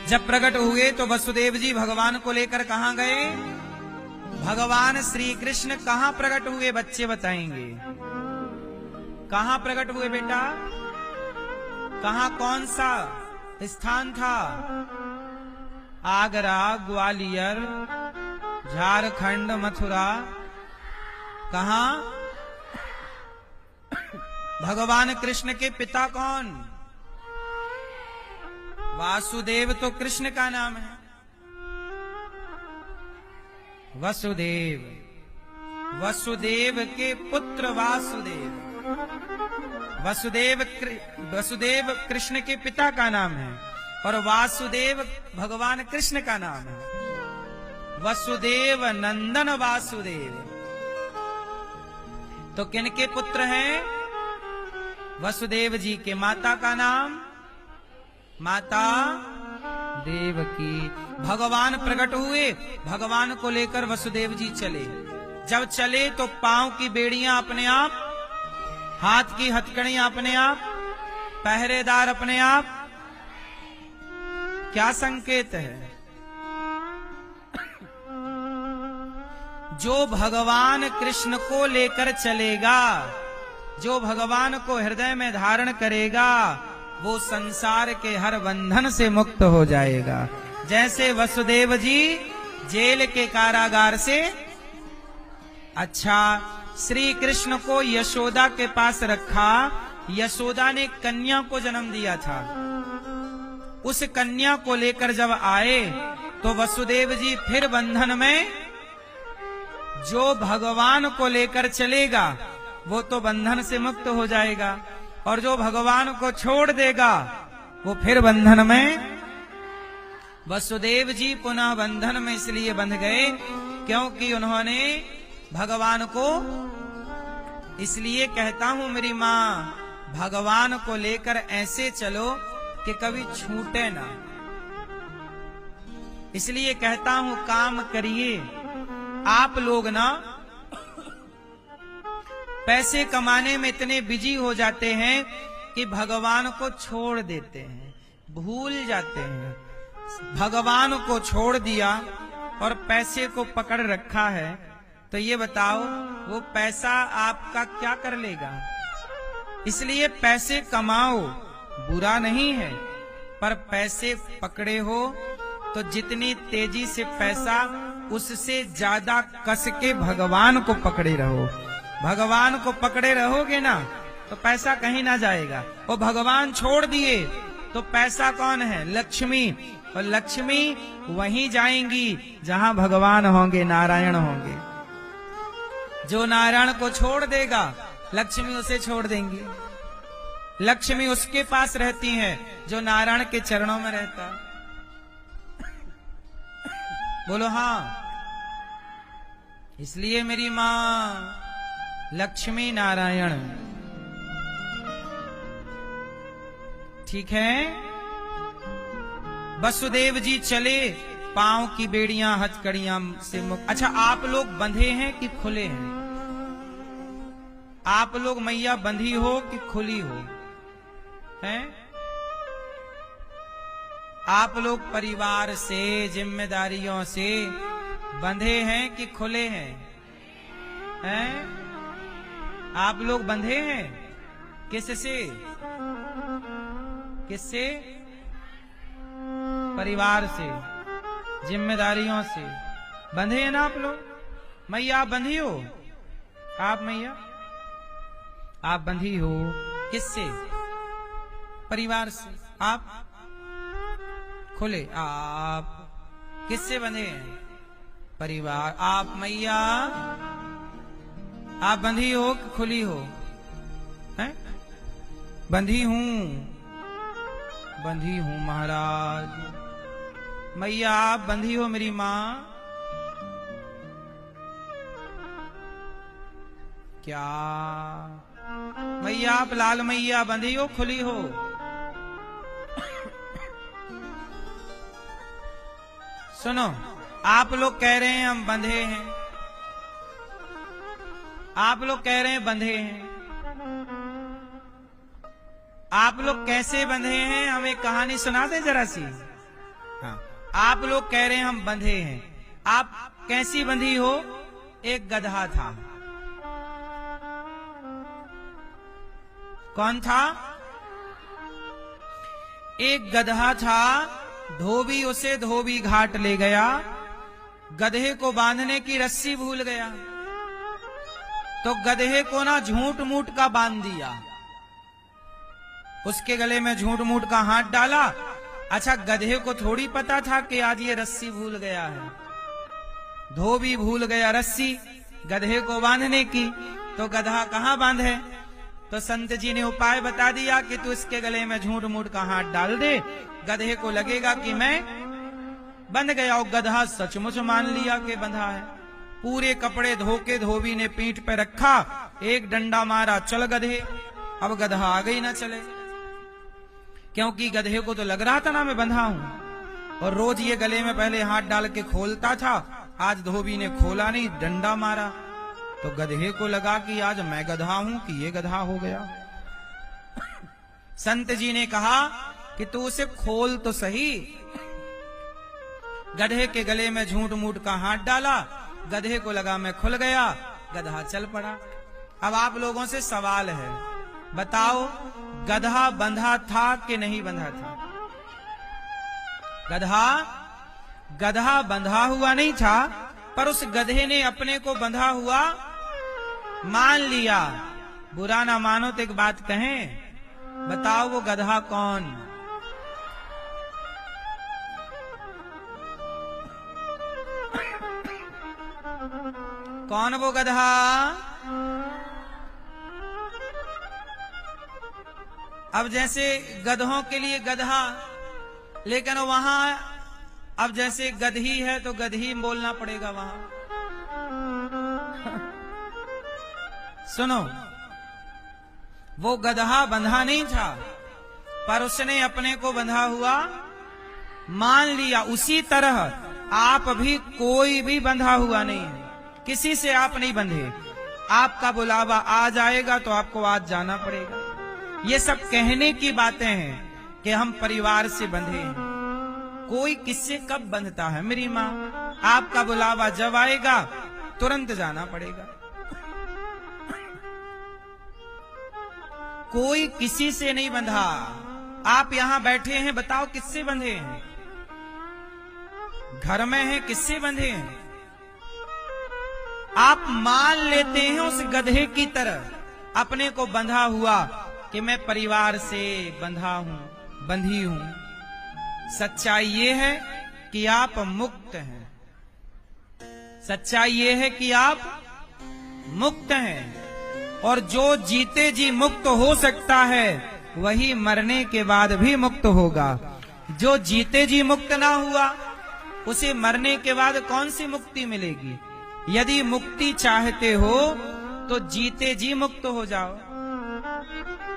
जब प्रकट हुए तो वसुदेव जी भगवान को लेकर कहां गए? भगवान श्री कृष्ण कहां प्रकट हुए? बच्चे बताएंगे। कहां प्रकट हुए बेटा? कहां? कौन सा स्थान था? आगरा, ग्वालियर, झारखंड, मथुरा, कहां? भगवान कृष्ण के पिता कौन? वासुदेव तो कृष्ण का नाम है। वसुदेव, वसुदेव के पुत्र वासुदेव। वसुदेव कृष्ण के पिता का नाम है और वासुदेव भगवान कृष्ण का नाम है। वसुदेव नंदन वासुदेव। तो किनके पुत्र हैं? वसुदेव जी के माता का नाम माता देवकी। भगवान प्रकट हुए, भगवान को लेकर वसुदेव जी चले। जब चले तो पांव की बेड़ियां अपने आप, हाथ की हथकड़ियां अपने आप, पहरेदार अपने आप। क्या संकेत है? जो भगवान कृष्ण को लेकर चलेगा, जो भगवान को हृदय में धारण करेगा, वो संसार के हर बंधन से मुक्त हो जाएगा। जैसे वसुदेव जी जेल के कारागार से, अच्छा, श्री कृष्ण को यशोदा के पास रखा। यशोदा ने कन्या को जन्म दिया था। उस कन्या को लेकर जब आए तो वसुदेव जी फिर बंधन में, जो भगवान को लेकर चलेगा वो तो बंधन से मुक्त हो जाएगा, और जो भगवान को छोड़ देगा वो फिर बंधन में। वसुदेव जी पुनः बंधन में इसलिए बंध गए क्योंकि उन्होंने भगवान को, इसलिए कहता हूं मेरी मां, भगवान को लेकर ऐसे चलो कि कभी छूटे ना। इसलिए कहता हूं काम करिए। आप लोग ना पैसे कमाने में इतने बिजी हो जाते हैं कि भगवान को छोड़ देते हैं, भूल जाते हैं। भगवान को छोड़ दिया और पैसे को पकड़ रखा है, तो ये बताओ वो पैसा आपका क्या कर लेगा? इसलिए पैसे कमाओ, बुरा नहीं है, पर पैसे पकड़े हो तो जितनी तेजी से पैसा, उससे ज्यादा कस के भगवान को पकड़े रहो। भगवान को पकड़े रहोगे ना तो पैसा कहीं ना जाएगा। वो भगवान छोड़ दिए तो पैसा कौन है? लक्ष्मी। और लक्ष्मी वहीं जाएंगी जहां भगवान होंगे, नारायण होंगे। जो नारायण को छोड़ देगा, लक्ष्मी उसे छोड़ देंगी। लक्ष्मी उसके पास रहती है जो नारायण के चरणों में रहता है। बोलो हाँ। इसलिए मेरी मां लक्ष्मी नारायण, ठीक है। वसुदेव जी चले, पांव की बेड़ियां हथकड़ियां से मुक्त। अच्छा, आप लोग बंधे हैं कि खुले हैं? आप लोग मैया बंधी हो कि खुली हो? हैं? आप लोग परिवार से, जिम्मेदारियों से बंधे हैं कि खुले हैं? हैं? आप लोग बंधे हैं किससे? किससे? परिवार से, जिम्मेदारियों से बंधे हैं ना आप लोग? मैया आप बंधी हो? आप मैया आप बंधी हो किससे? परिवार से। आप खुले, आप किससे बंधे हैं? परिवार। आप मैया आप बंधी हो कि खुली हो? हैं? बंधी हूं। बंधी हूं महाराज। मैया आप बंधी हो मेरी मां? क्या मैया आप लाल मैया बंधी हो, खुली हो? सुनो, आप लोग कह रहे हैं हम बंधे हैं, आप लोग कह रहे हैं बंधे हैं। आप लोग कैसे बंधे हैं हमें एक कहानी सुना दे जरा सी। हाँ, आप लोग कह रहे हैं हम बंधे हैं, आप कैसी बंधी हो? एक गधा था। कौन था? एक गधा था। धोबी उसे धोबी घाट ले गया, गधे को बांधने की रस्सी भूल गया, तो गधे को ना झूठ मूठ का बांध दिया, उसके गले में झूठ मूठ का हाथ डाला। अच्छा, गधे को थोड़ी पता था कि आज ये रस्सी भूल गया है। धोबी भूल गया रस्सी गधे को बांधने की, तो गधा कहां बांधे? तो संत जी ने उपाय बता दिया कि तू इसके गले में झूठ मूठ का हाथ डाल दे, गधे को लगेगा कि मैं बंध गया। और गधा सचमुच मान लिया कि बंधा है। पूरे कपड़े धो के धोबी ने पीठ पे रखा, एक डंडा मारा, चल गधे। अब गधा आगे ही ना चले, क्योंकि गधे को तो लग रहा था ना मैं बंधा हूं, और रोज ये गले में पहले हाथ डाल के खोलता था। आज धोबी ने खोला नहीं, डंडा मारा, तो गधे को लगा कि आज मैं गधा हूं कि ये गधा हो गया। संत जी ने कहा कि तू उसे खोल तो सही। गधे के गले में झूठ मूठ का हाथ डाला, गधे को लगा मैं खुल गया, गधा चल पड़ा। अब आप लोगों से सवाल है, बताओ गधा बंधा था कि नहीं बंधा था? गधा बंधा हुआ नहीं था, पर उस गधे ने अपने को बंधा हुआ मान लिया। बुरा ना मानो तो एक बात कहें, बताओ वो गधा कौन? कौन वो गधा? अब जैसे गधों के लिए गधा, लेकिन वहां अब जैसे गधी है तो गधी बोलना पड़ेगा वहां। सुनो, वो गधा बंधा नहीं था, पर उसने अपने को बंधा हुआ मान लिया। उसी तरह आप भी कोई भी बंधा हुआ नहीं है, किसी से आप नहीं बंधे। आपका बुलावा आ जाएगा तो आपको आज जाना पड़ेगा। ये सब कहने की बातें हैं कि हम परिवार से बंधे हैं। कोई किससे कब बंधता है मेरी माँ? आपका बुलावा जब आएगा तुरंत जाना पड़ेगा। कोई किसी से नहीं बंधा। आप यहां बैठे हैं, बताओ किससे बंधे हैं? घर में हैं, किससे बंधे हैं? आप मान लेते हैं उस गधे की तरह अपने को बंधा हुआ कि मैं परिवार से बंधा हूं, बंधी हूं। सच्चाई ये है कि आप मुक्त हैं। सच्चाई ये है कि आप मुक्त हैं, और जो जीते जी मुक्त हो सकता है वही मरने के बाद भी मुक्त होगा। जो जीते जी मुक्त ना हुआ उसे मरने के बाद कौन सी मुक्ति मिलेगी? यदि मुक्ति चाहते हो तो जीते जी मुक्त हो जाओ।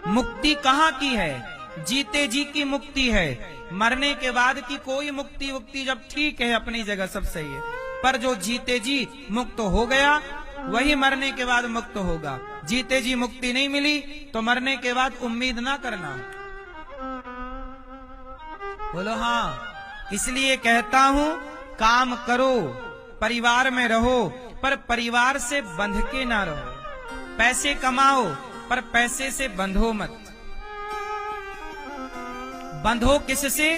मुक्ति कहाँ की है? जीते जी की मुक्ति है। मरने के बाद की कोई मुक्ति जब ठीक है, अपनी जगह सब सही है, पर जो जीते जी मुक्त हो गया वही मरने के बाद मुक्त होगा। जीते जी मुक्ति नहीं मिली तो मरने के बाद उम्मीद ना करना। बोलो हाँ। इसलिए कहता हूं, काम करो, परिवार में रहो, पर परिवार से बंध के ना रहो। पैसे कमाओ, पर पैसे से बंधो मत। बंधो किससे?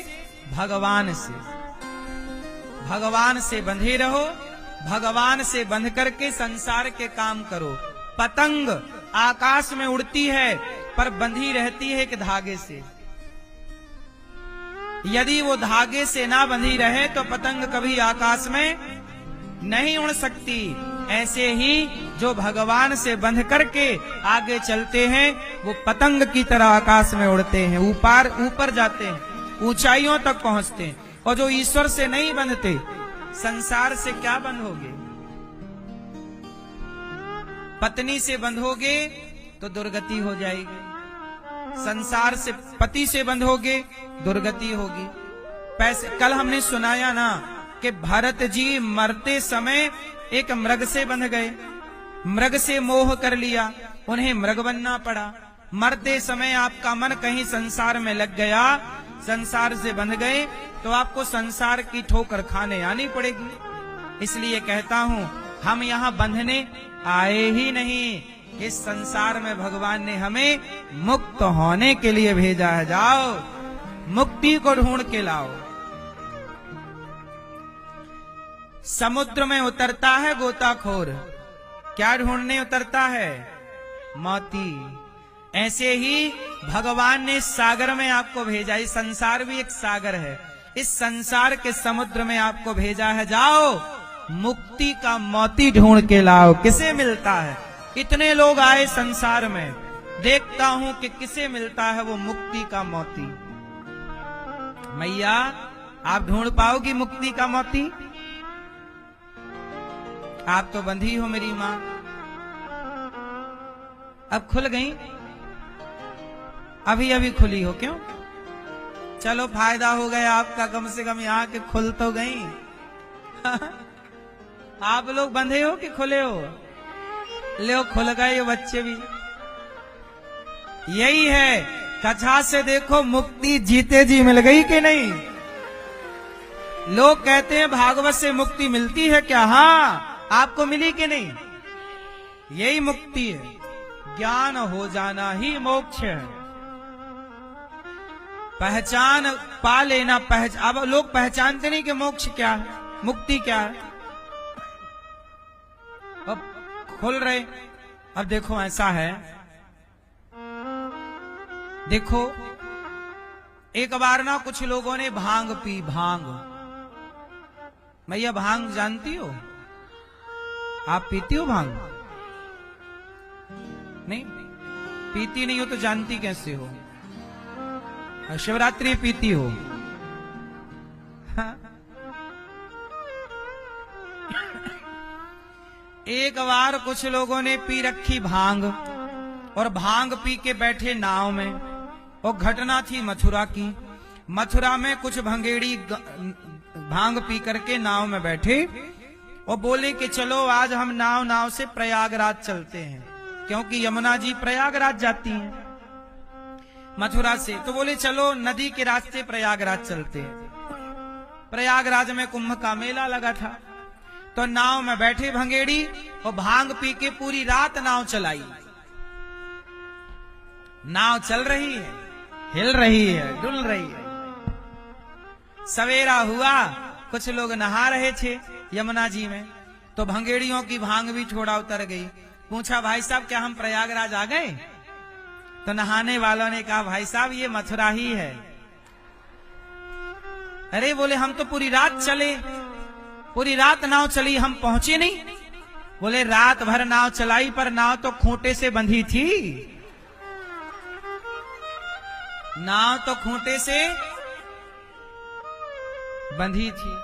भगवान से। भगवान से बंधे रहो, भगवान से बंध करके संसार के काम करो। पतंग आकाश में उड़ती है पर बंधी रहती है एक धागे से। यदि वो धागे से ना बंधी रहे तो पतंग कभी आकाश में नहीं उड़ सकती। ऐसे ही जो भगवान से बंध करके आगे चलते हैं वो पतंग की तरह आकाश में उड़ते हैं, ऊपर जाते हैं। ऊंचाइयों तक पहुंचते हैं। और जो ईश्वर से नहीं बंधते, संसार से क्या बंधोगे? पत्नी से बंधोगे तो दुर्गति हो जाएगी, संसार से पति से बंधोगे दुर्गति होगी। पैसे, कल हमने सुनाया ना कि भरत जी मरते समय एक मृग से बंध गए, मृग से मोह कर लिया, उन्हें मृग बनना पड़ा। मरते समय आपका मन कहीं संसार में लग गया, संसार से बंध गए, तो आपको संसार की ठोकर खाने आनी पड़ेगी। इसलिए कहता हूं, हम यहाँ बंधने आए ही नहीं, इस संसार में भगवान ने हमें मुक्त होने के लिए भेजा है। जाओ मुक्ति को ढूंढ के लाओ। समुद्र में उतरता है गोताखोर, क्या ढूंढने उतरता है? मोती। ऐसे ही भगवान ने सागर में आपको भेजा, इस संसार भी एक सागर है, इस संसार के समुद्र में आपको भेजा है। जाओ मुक्ति का मोती ढूंढ के लाओ। किसे मिलता है? इतने लोग आए संसार में, देखता हूं कि किसे मिलता है वो मुक्ति का मोती। मैया, आप ढूंढ पाओगी मुक्ति का मोती? आप तो बंधी हो मेरी मां, अब खुल गई, अभी अभी खुली हो। क्यों? चलो फायदा हो गया आपका, कम से कम यहाँ के खुल तो गई। आप लोग बंधे हो कि खुले हो? ले खुल गए बच्चे भी। यही है, कथा से देखो मुक्ति जीते जी मिल गई कि नहीं। लोग कहते हैं भागवत से मुक्ति मिलती है क्या? हाँ, आपको मिली कि नहीं? यही मुक्ति है, ज्ञान हो जाना ही मोक्ष है। पहचान पा लेना, अब लोग पहचानते नहीं कि मोक्ष क्या है, मुक्ति क्या है। अब खुल रहे। अब देखो ऐसा है, देखो एक बार ना कुछ लोगों ने भांग पी। भांग, मैया भांग जानती हो? आप पीती हो भांग? नहीं पीती नहीं हो तो जानती कैसे हो? शिवरात्रि पीती हो? हाँ? एक बार कुछ लोगों ने पी रखी भांग, और भांग पी के बैठे नाव में। वो घटना थी मथुरा की। मथुरा में कुछ भंगेड़ी भांग पी करके नाव में बैठे और बोले कि चलो आज हम नाव से प्रयागराज चलते हैं, क्योंकि यमुना जी प्रयागराज जाती हैं मथुरा से। तो बोले चलो नदी के रास्ते प्रयागराज चलते हैं। प्रयागराज में कुंभ का मेला लगा था, तो नाव में बैठे भंगेड़ी और भांग पी के पूरी रात नाव चलाई। नाव चल रही है, हिल रही है, डुल रही है। सवेरा हुआ, कुछ लोग नहा रहे थे यमुना जी में, तो भंगेड़ियों की भांग भी थोड़ा उतर गई। पूछा भाई साहब क्या हम प्रयागराज आ गए? तो नहाने वालों ने कहा भाई साहब ये मथुरा ही है। अरे बोले हम तो पूरी रात चले, पूरी रात नाव चली, हम पहुंचे नहीं। बोले रात भर नाव चलाई पर नाव तो खूंटे से बंधी थी। नाव तो खूंटे से बंधी थी।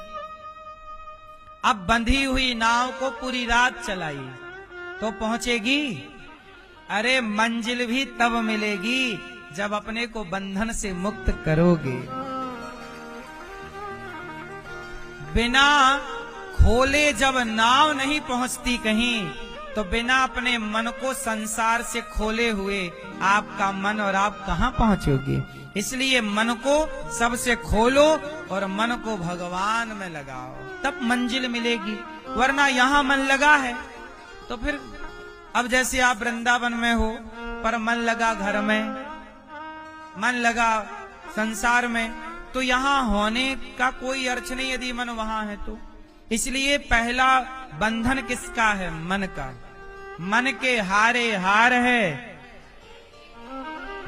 अब बंधी हुई नाव को पूरी रात चलाई तो पहुंचेगी? अरे मंजिल भी तब मिलेगी जब अपने को बंधन से मुक्त करोगे। बिना खोले जब नाव नहीं पहुंचती कहीं, तो बिना अपने मन को संसार से खोले हुए आपका मन और आप कहां पहुंचोगे। इसलिए मन को सबसे खोलो और मन को भगवान में लगाओ, तब मंजिल मिलेगी। वरना यहां मन लगा है तो फिर, अब जैसे आप वृंदावन में हो पर मन लगा घर में, मन लगा संसार में, तो यहां होने का कोई अर्थ नहीं यदि मन वहां है तो। इसलिए पहला बंधन किसका है? मन का। मन के हारे हार है,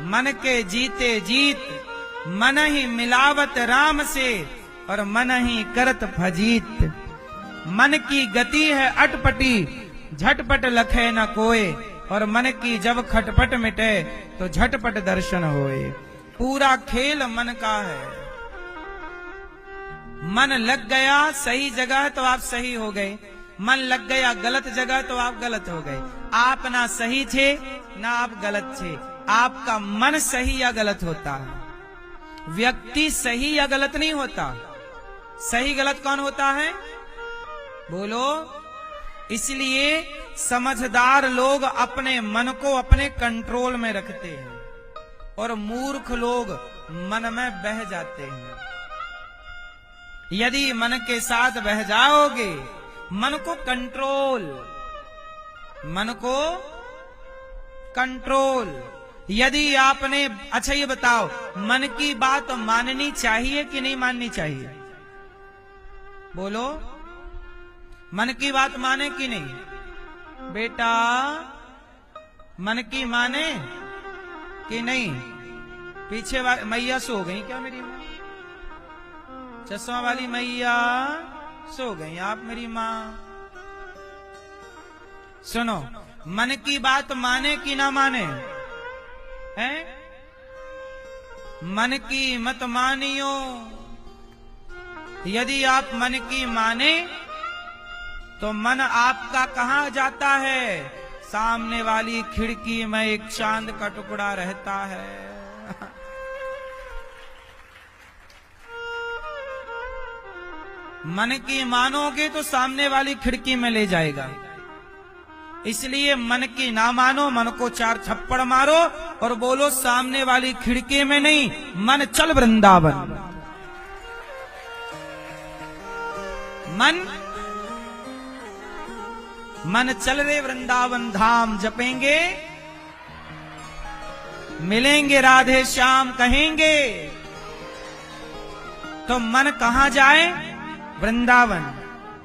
मन के जीते जीत, मन ही मिलावत राम से और मन ही करत फजीत। मन की गति है अटपटी, झटपट लखे न कोय, और मन की जब खटपट मिटे तो झटपट दर्शन होए। पूरा खेल मन का है। मन लग गया सही जगह तो आप सही हो गए, मन लग गया गलत जगह तो आप गलत हो गए। आप ना सही थे ना आप गलत थे, आपका मन सही या गलत होता है। व्यक्ति सही या गलत नहीं होता। सही गलत कौन होता है? बोलो। इसलिए समझदार लोग अपने मन को अपने कंट्रोल में रखते हैं और मूर्ख लोग मन में बह जाते हैं। यदि मन के साथ बह जाओगे, मन को कंट्रोल यदि आपने, अच्छा ये बताओ, मन की बात माननी चाहिए कि नहीं माननी चाहिए? बोलो। मन की बात माने कि नहीं? बेटा मन की माने कि नहीं? पीछे मैया सो गई क्या मेरी माँ? चश्मा वाली मैया सो गई आप मेरी माँ? सुनो, मन की बात माने कि ना माने? हैं? मन की मत मानियो। यदि आप मन की माने तो मन आपका कहां जाता है? सामने वाली खिड़की में एक चांद का टुकड़ा रहता है। मन की मानोगे तो सामने वाली खिड़की में ले जाएगा। इसलिए मन की ना मानो, मन को 4 थप्पड़ मारो और बोलो सामने वाली खिड़की में नहीं, मन चल वृंदावन। मन चल रे वृंदावन धाम, जपेंगे मिलेंगे राधे श्याम कहेंगे। तो मन कहां जाए? वृंदावन।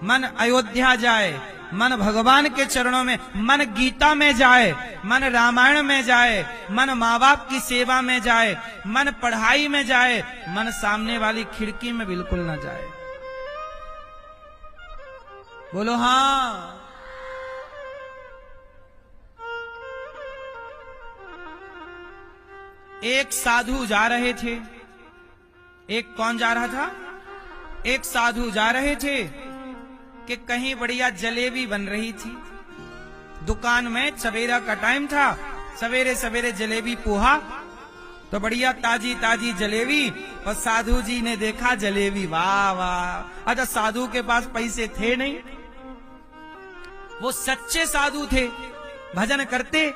मन अयोध्या जाए, मन भगवान के चरणों में, मन गीता में जाए, मन रामायण में जाए, मन माँ बाप की सेवा में जाए, मन पढ़ाई में जाए, मन सामने वाली खिड़की में बिल्कुल ना जाए। बोलो हाँ। एक साधु जा रहे थे। एक कौन जा रहा था? एक साधु जा रहे थे कि कहीं बढ़िया जलेबी बन रही थी दुकान में। सवेरा का टाइम था, सवेरे सवेरे जलेबी पोहा, तो बढ़िया ताजी ताजी जलेबी। और साधु जी ने देखा जलेबी, वाह वाह। अच्छा, साधु के पास पैसे थे नहीं, वो सच्चे साधु थे, भजन करते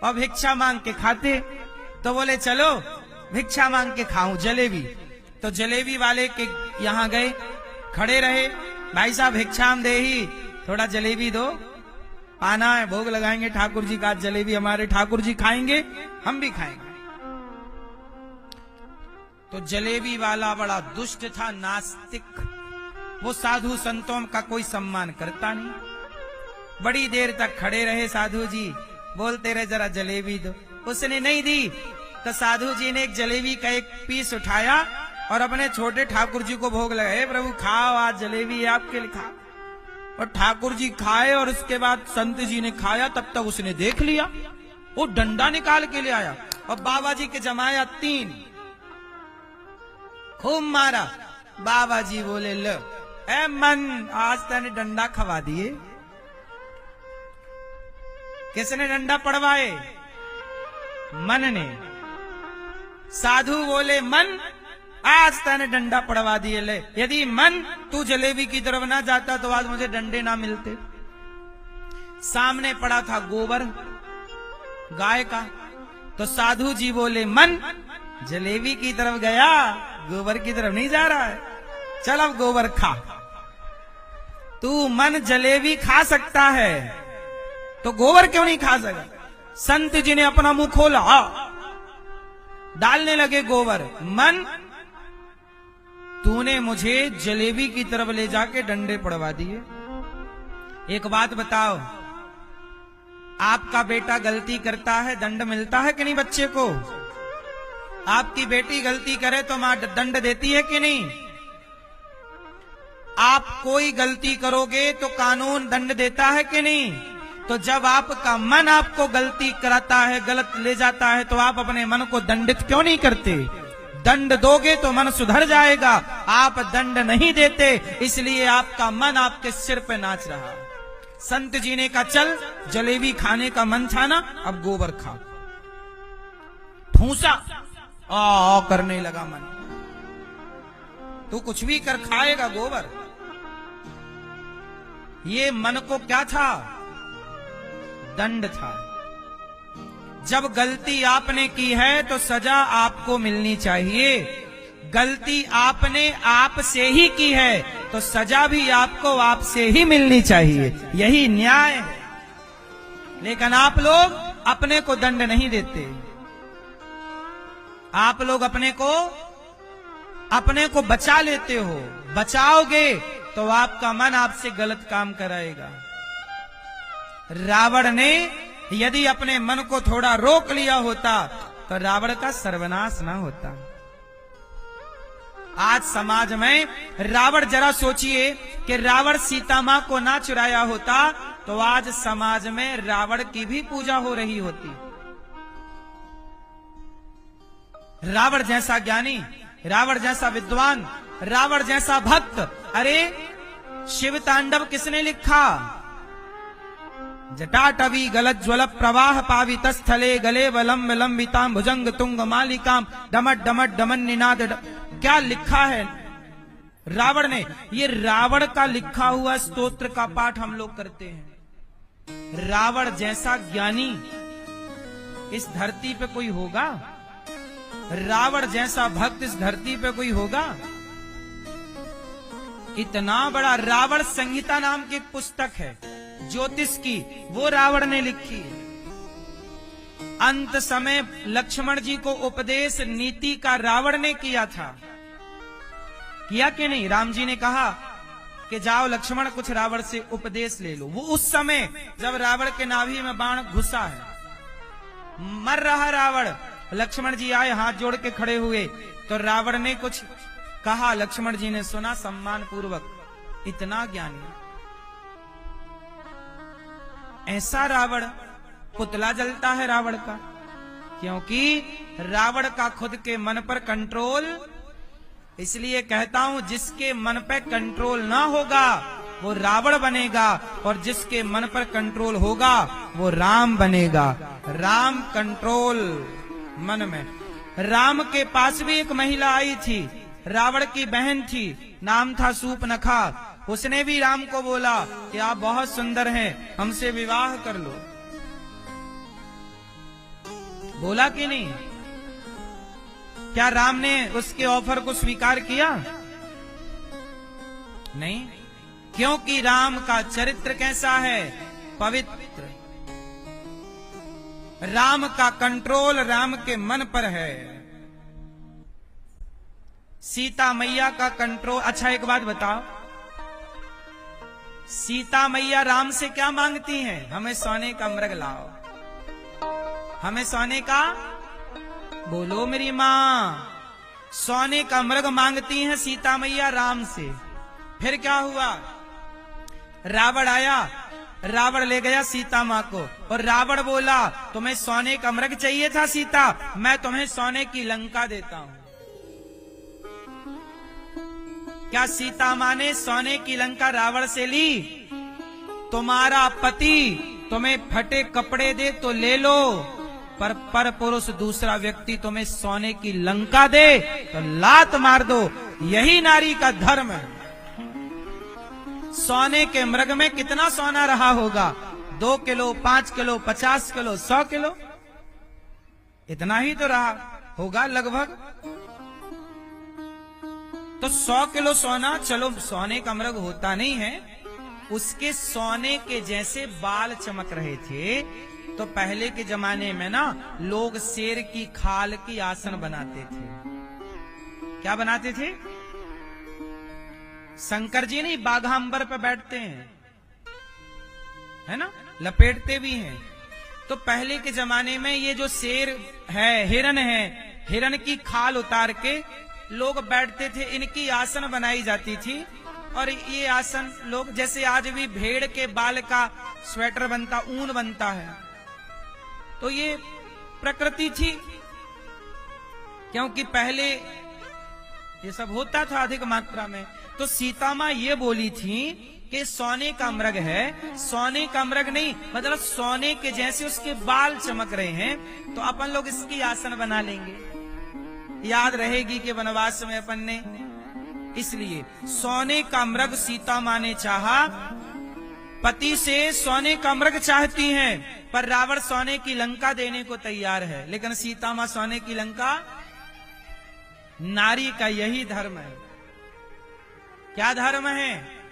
और भिक्षा मांग के खाते। तो बोले चलो भिक्षा मांग के खाऊं जलेबी। तो जलेबी वाले के यहाँ गए, खड़े रहे, भाई साहब भिक्षाम दे ही, थोड़ा जलेबी दो, आना है, भोग लगाएंगे ठाकुर जी का, जलेबी हमारे ठाकुर जी खाएंगे, हम भी खाएंगे। तो जलेबी वाला बड़ा दुष्ट था, नास्तिक। वो साधु संतों का कोई सम्मान करता नहीं। बड़ी देर तक खड़े रहे साधु जी, बोलते रहे जरा जलेबी दो। उसने नहीं दी तो साधु जी ने एक जलेबी का एक पीस उठाया और अपने छोटे ठाकुर जी को भोग लगाए, प्रभु खाओ, आज जलेबी है आपके लिए, खाओ। और ठाकुर जी खाए और उसके बाद संत जी ने खाया। तब तक उसने देख लिया, वो डंडा निकाल के ले आया और बाबा जी के जमाया 3, खूब मारा। बाबा जी बोले लो ए मन, आज तने डंडा खवा दिए। किसने डंडा पड़वाए? मन ने। साधु बोले मन, आज तने डंडा पड़वा दिए ले। यदि मन तू जलेबी की तरफ ना जाता तो आज मुझे डंडे ना मिलते। सामने पड़ा था गोबर गाय का। तो साधु जी बोले मन जलेबी की तरफ गया, गोबर की तरफ नहीं जा रहा है, चल अब गोबर खा। तू मन जलेबी खा सकता है तो गोबर क्यों नहीं खा सका? संत जी ने अपना मुंह खोला, डालने लगे गोबर। मन, तूने मुझे जलेबी की तरफ ले जाके डंडे पड़वा दिए। एक बात बताओ, आपका बेटा गलती करता है, दंड मिलता है कि नहीं बच्चे को? आपकी बेटी गलती करे तो मां दंड देती है कि नहीं? आप कोई गलती करोगे तो कानून दंड देता है कि नहीं? तो जब आपका मन आपको गलती कराता है, गलत ले जाता है, तो आप अपने मन को दंडित क्यों नहीं करते? दंड दोगे तो मन सुधर जाएगा, आप दंड नहीं देते इसलिए आपका मन आपके सिर पे नाच रहा है। संत जी ने कहा चल जलेबी खाने का मन था ना, अब गोबर खा। ठूसा आ करने लगा मन, तू कुछ भी कर खाएगा गोबर। ये मन को क्या था? दंड था। जब गलती आपने की है तो सजा आपको मिलनी चाहिए। गलती आपने आप से ही की है तो सजा भी आपको आप से ही मिलनी चाहिए, यही न्याय है। लेकिन आप लोग अपने को दंड नहीं देते। आप लोग अपने को बचा लेते हो। बचाओगे तो आपका मन आपसे गलत काम कराएगा। रावण ने यदि अपने मन को थोड़ा रोक लिया होता तो रावण का सर्वनाश ना होता। आज समाज में रावण, जरा सोचिए कि रावण सीता मां को ना चुराया होता तो आज समाज में रावण की भी पूजा हो रही होती। रावण जैसा ज्ञानी, रावण जैसा विद्वान, रावण जैसा भक्त। अरे शिव तांडव किसने लिखा? जटाटवी गलत ज्वल प्रवाह पावित स्थले गले वलम विलंबिताम भुजंग तुंग मालिकाम डमट डमट डमन निनाद। क्या लिखा है रावण ने? ये रावण का लिखा हुआ स्तोत्र का पाठ हम लोग करते हैं। रावण जैसा ज्ञानी इस धरती पे कोई होगा? रावण जैसा भक्त इस धरती पे कोई होगा? इतना बड़ा रावण संहिता नाम की एक पुस्तक है ज्योतिष की, वो रावण ने लिखी। अंत समय लक्ष्मण जी को उपदेश नीति का रावण ने किया था। किया कि नहीं? राम जी ने कहा कि जाओ लक्ष्मण कुछ रावण से उपदेश ले लो। वो उस समय जब रावण के नाभि में बाण घुसा है, मर रहा रावण, लक्ष्मण जी आए हाथ जोड़ के खड़े हुए तो रावण ने कुछ कहा, लक्ष्मण जी ने सुना सम्मान पूर्वक। इतना ज्ञानी। ऐसा रावण, पुतला जलता है रावण का, क्योंकि रावण का खुद के मन पर कंट्रोल। इसलिए कहता हूं जिसके मन पर कंट्रोल ना होगा वो रावण बनेगा, और जिसके मन पर कंट्रोल होगा वो राम बनेगा। राम कंट्रोल मन में। राम के पास भी एक महिला आई थी, रावण की बहन थी, नाम था सूपनखा। उसने भी राम को बोला कि आप बहुत सुंदर हैं, हमसे विवाह कर लो। बोला कि नहीं? क्या राम ने उसके ऑफर को स्वीकार किया? नहीं, क्योंकि राम का चरित्र कैसा है? पवित्र। राम का कंट्रोल राम के मन पर है। सीता मैया का कंट्रोल। अच्छा एक बात बताओ, सीता मैया राम से क्या मांगती हैं? हमें सोने का मृग लाओ, हमें सोने का, बोलो मेरी मां, सोने का मृग मांगती हैं सीता मैया राम से। फिर क्या हुआ? रावण आया, रावण ले गया सीता मां को, और रावण बोला तुम्हें सोने का मृग चाहिए था सीता, मैं तुम्हें सोने की लंका देता हूं। क्या सीता मां ने सोने की लंका रावण से ली? तुम्हारा पति तुम्हें फटे कपड़े दे तो ले लो, पर पुरुष दूसरा व्यक्ति तुम्हें सोने की लंका दे तो लात मार दो। यही नारी का धर्म है। सोने के मृग में कितना सोना रहा होगा? 2 किलो, 5 किलो, 50 किलो, 100 किलो, इतना ही तो रहा होगा लगभग। तो 100 किलो सोना, चलो सोने का मृग होता नहीं है, उसके सोने के जैसे बाल चमक रहे थे। तो पहले के जमाने में ना लोग शेर की खाल की आसन बनाते थे। क्या बनाते थे? शंकर जी नहीं बाघांबर पे बैठते हैं, है ना, लपेटते भी हैं। तो पहले के जमाने में ये जो शेर है, हिरन की खाल उतार के लोग बैठते थे, इनकी आसन बनाई जाती थी। और ये आसन लोग, जैसे आज भी भेड़ के बाल का स्वेटर बनता, ऊन बनता है, तो ये प्रकृति थी। क्योंकि पहले ये सब होता था अधिक मात्रा में। तो सीता माँ ये बोली थी कि सोने का मृग है, सोने का मृग नहीं मतलब सोने के जैसे उसके बाल चमक रहे हैं, तो अपन लोग इसकी आसन बना लेंगे, याद रहेगी कि वनवास में अपन ने। इसलिए सोने का मृग सीता माँ ने चाहा, पति से सोने का मृग चाहती हैं, पर रावण सोने की लंका देने को तैयार है, लेकिन सीता माँ सोने की लंका। नारी का यही धर्म है। क्या धर्म है?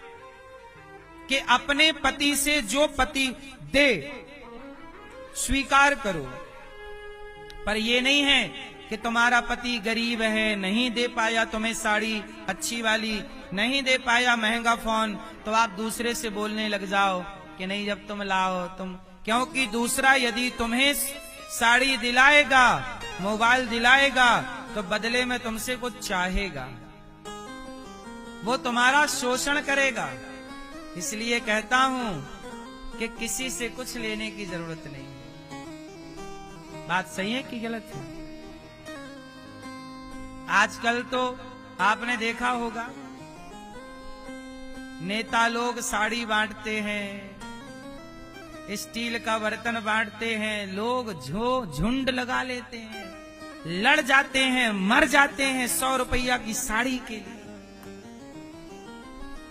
कि अपने पति से जो पति दे स्वीकार करो, पर ये नहीं है कि तुम्हारा पति गरीब है, नहीं दे पाया तुम्हें साड़ी अच्छी वाली, नहीं दे पाया महंगा फोन, तो आप दूसरे से बोलने लग जाओ कि नहीं जब तुम लाओ तुम, क्योंकि दूसरा यदि तुम्हें साड़ी दिलाएगा, मोबाइल दिलाएगा, तो बदले में तुमसे कुछ चाहेगा, वो तुम्हारा शोषण करेगा। इसलिए कहता हूं कि किसी से कुछ लेने की जरूरत नहीं। बात सही है कि गलत है? आजकल तो आपने देखा होगा नेता लोग साड़ी बांटते हैं, स्टील का बर्तन बांटते हैं, लोग झुंड लगा लेते हैं, लड़ जाते हैं, मर जाते हैं 100 रुपया की साड़ी के लिए।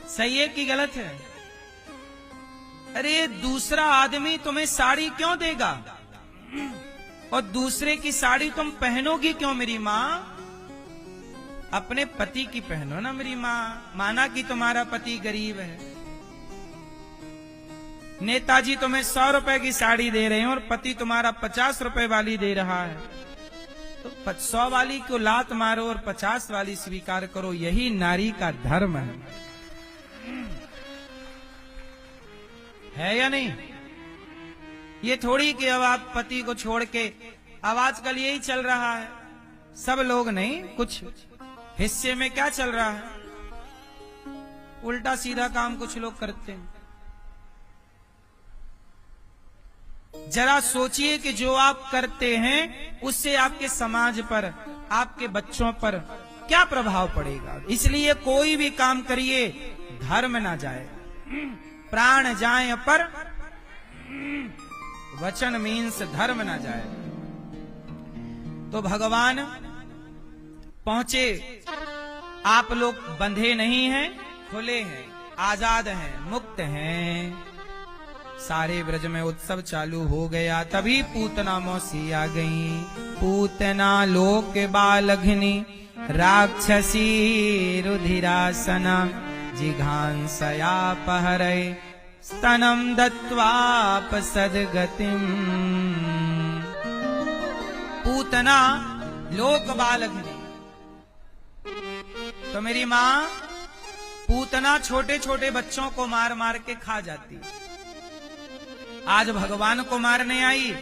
सही है कि गलत है? अरे दूसरा आदमी तुम्हें साड़ी क्यों देगा और दूसरे की साड़ी तुम पहनोगी क्यों मेरी माँ? अपने पति की पहनो ना मेरी माँ। माना कि तुम्हारा पति गरीब है, नेताजी तुम्हें 100 रुपए की साड़ी दे रहे हैं और पति तुम्हारा 50 रुपए वाली दे रहा है, तो 100 वाली को लात मारो और 50 वाली स्वीकार करो। यही नारी का धर्म है या नहीं? ये थोड़ी कि अब आप पति को छोड़ के, अब आजकल यही चल रहा है, सब लोग नहीं, कुछ हिस्से में क्या चल रहा है, उल्टा सीधा काम कुछ लोग करते हैं। जरा सोचिए कि जो आप करते हैं उससे आपके समाज पर, आपके बच्चों पर क्या प्रभाव पड़ेगा। इसलिए कोई भी काम करिए धर्म ना जाए, प्राण जाए पर वचन मीन्स धर्म ना जाए। तो भगवान पहुंचे, आप लोग बंधे नहीं हैं, खुले हैं, आजाद हैं, मुक्त हैं। सारे ब्रज में उत्सव चालू हो गया। तभी पूतना मौसी आ गई। पूतना लोक बालघ्नि राक्षसी रुधिरासना जिघांसया पहरै स्तनम दत्वापसद्गतिम। पूतना लोक बालघ्नि, तो मेरी माँ पूतना छोटे छोटे बच्चों को मार मार के खा जाती। आज भगवान को मारने आई।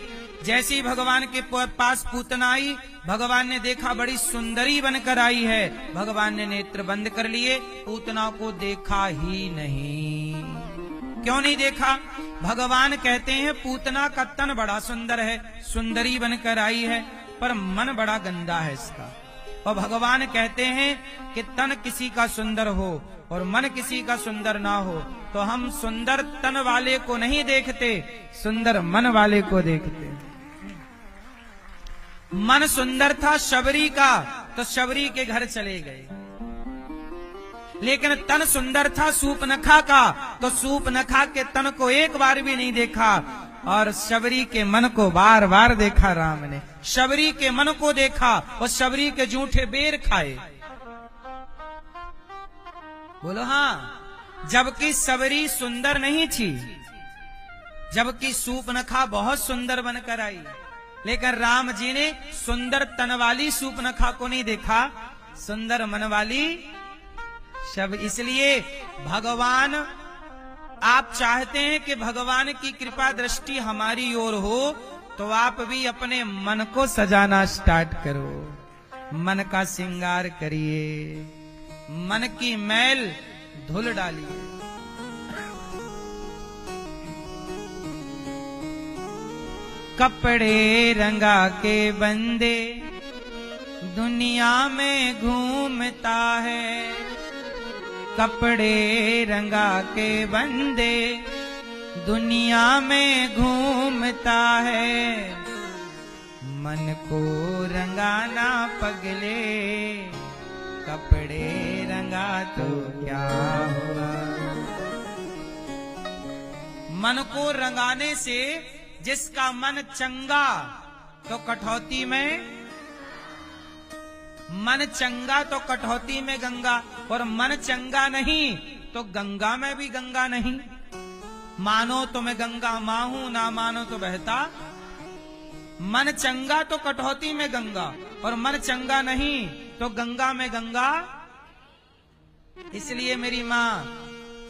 जैसे ही भगवान के पास पूतना आई, भगवान ने देखा बड़ी सुंदरी बनकर आई है, भगवान ने नेत्र बंद कर लिए, पूतना को देखा ही नहीं। क्यों नहीं देखा? भगवान कहते हैं पूतना का तन बड़ा सुंदर है, सुंदरी बनकर आई है, पर मन बड़ा गंदा है इसका। और भगवान कहते हैं कि तन किसी का सुंदर हो और मन किसी का सुंदर ना हो, तो हम सुंदर तन वाले को नहीं देखते, सुंदर मन वाले को देखते। मन सुंदर था शबरी का, तो शबरी के घर चले गए। लेकिन तन सुंदर था सूपनखा का, तो सूपनखा के तन को एक बार भी नहीं देखा, और शबरी के मन को बार बार देखा राम ने। शबरी के मन को देखा और शबरी के जूठे बेर खाए। बोलो हाँ। जबकि शबरी सुंदर नहीं थी, जबकि सूपनखा बहुत सुंदर बनकर आई, लेकिन राम जी ने सुंदर तन वाली सूपनखा को नहीं देखा, सुंदर मन वाली शब। इसलिए भगवान, आप चाहते हैं कि भगवान की कृपा दृष्टि हमारी ओर हो, तो आप भी अपने मन को सजाना स्टार्ट करो। मन का श्रृंगार करिए, मन की मैल धुल डालिए। कपड़े रंगा के बंदे दुनिया में घूमता है, कपड़े रंगा के बंदे दुनिया में घूमता है। मन को रंगाना पगले, कपड़े रंगा तो क्या हुआ। मन को रंगाने से जिसका मन चंगा तो कठौती में, मन चंगा तो कठौती में गंगा, और मन चंगा नहीं तो गंगा में भी गंगा नहीं। मानो तो मैं गंगा मां हूं, ना मानो तो बहता। मन चंगा तो कठौती में गंगा, और मन चंगा नहीं तो गंगा में गंगा। इसलिए मेरी मां,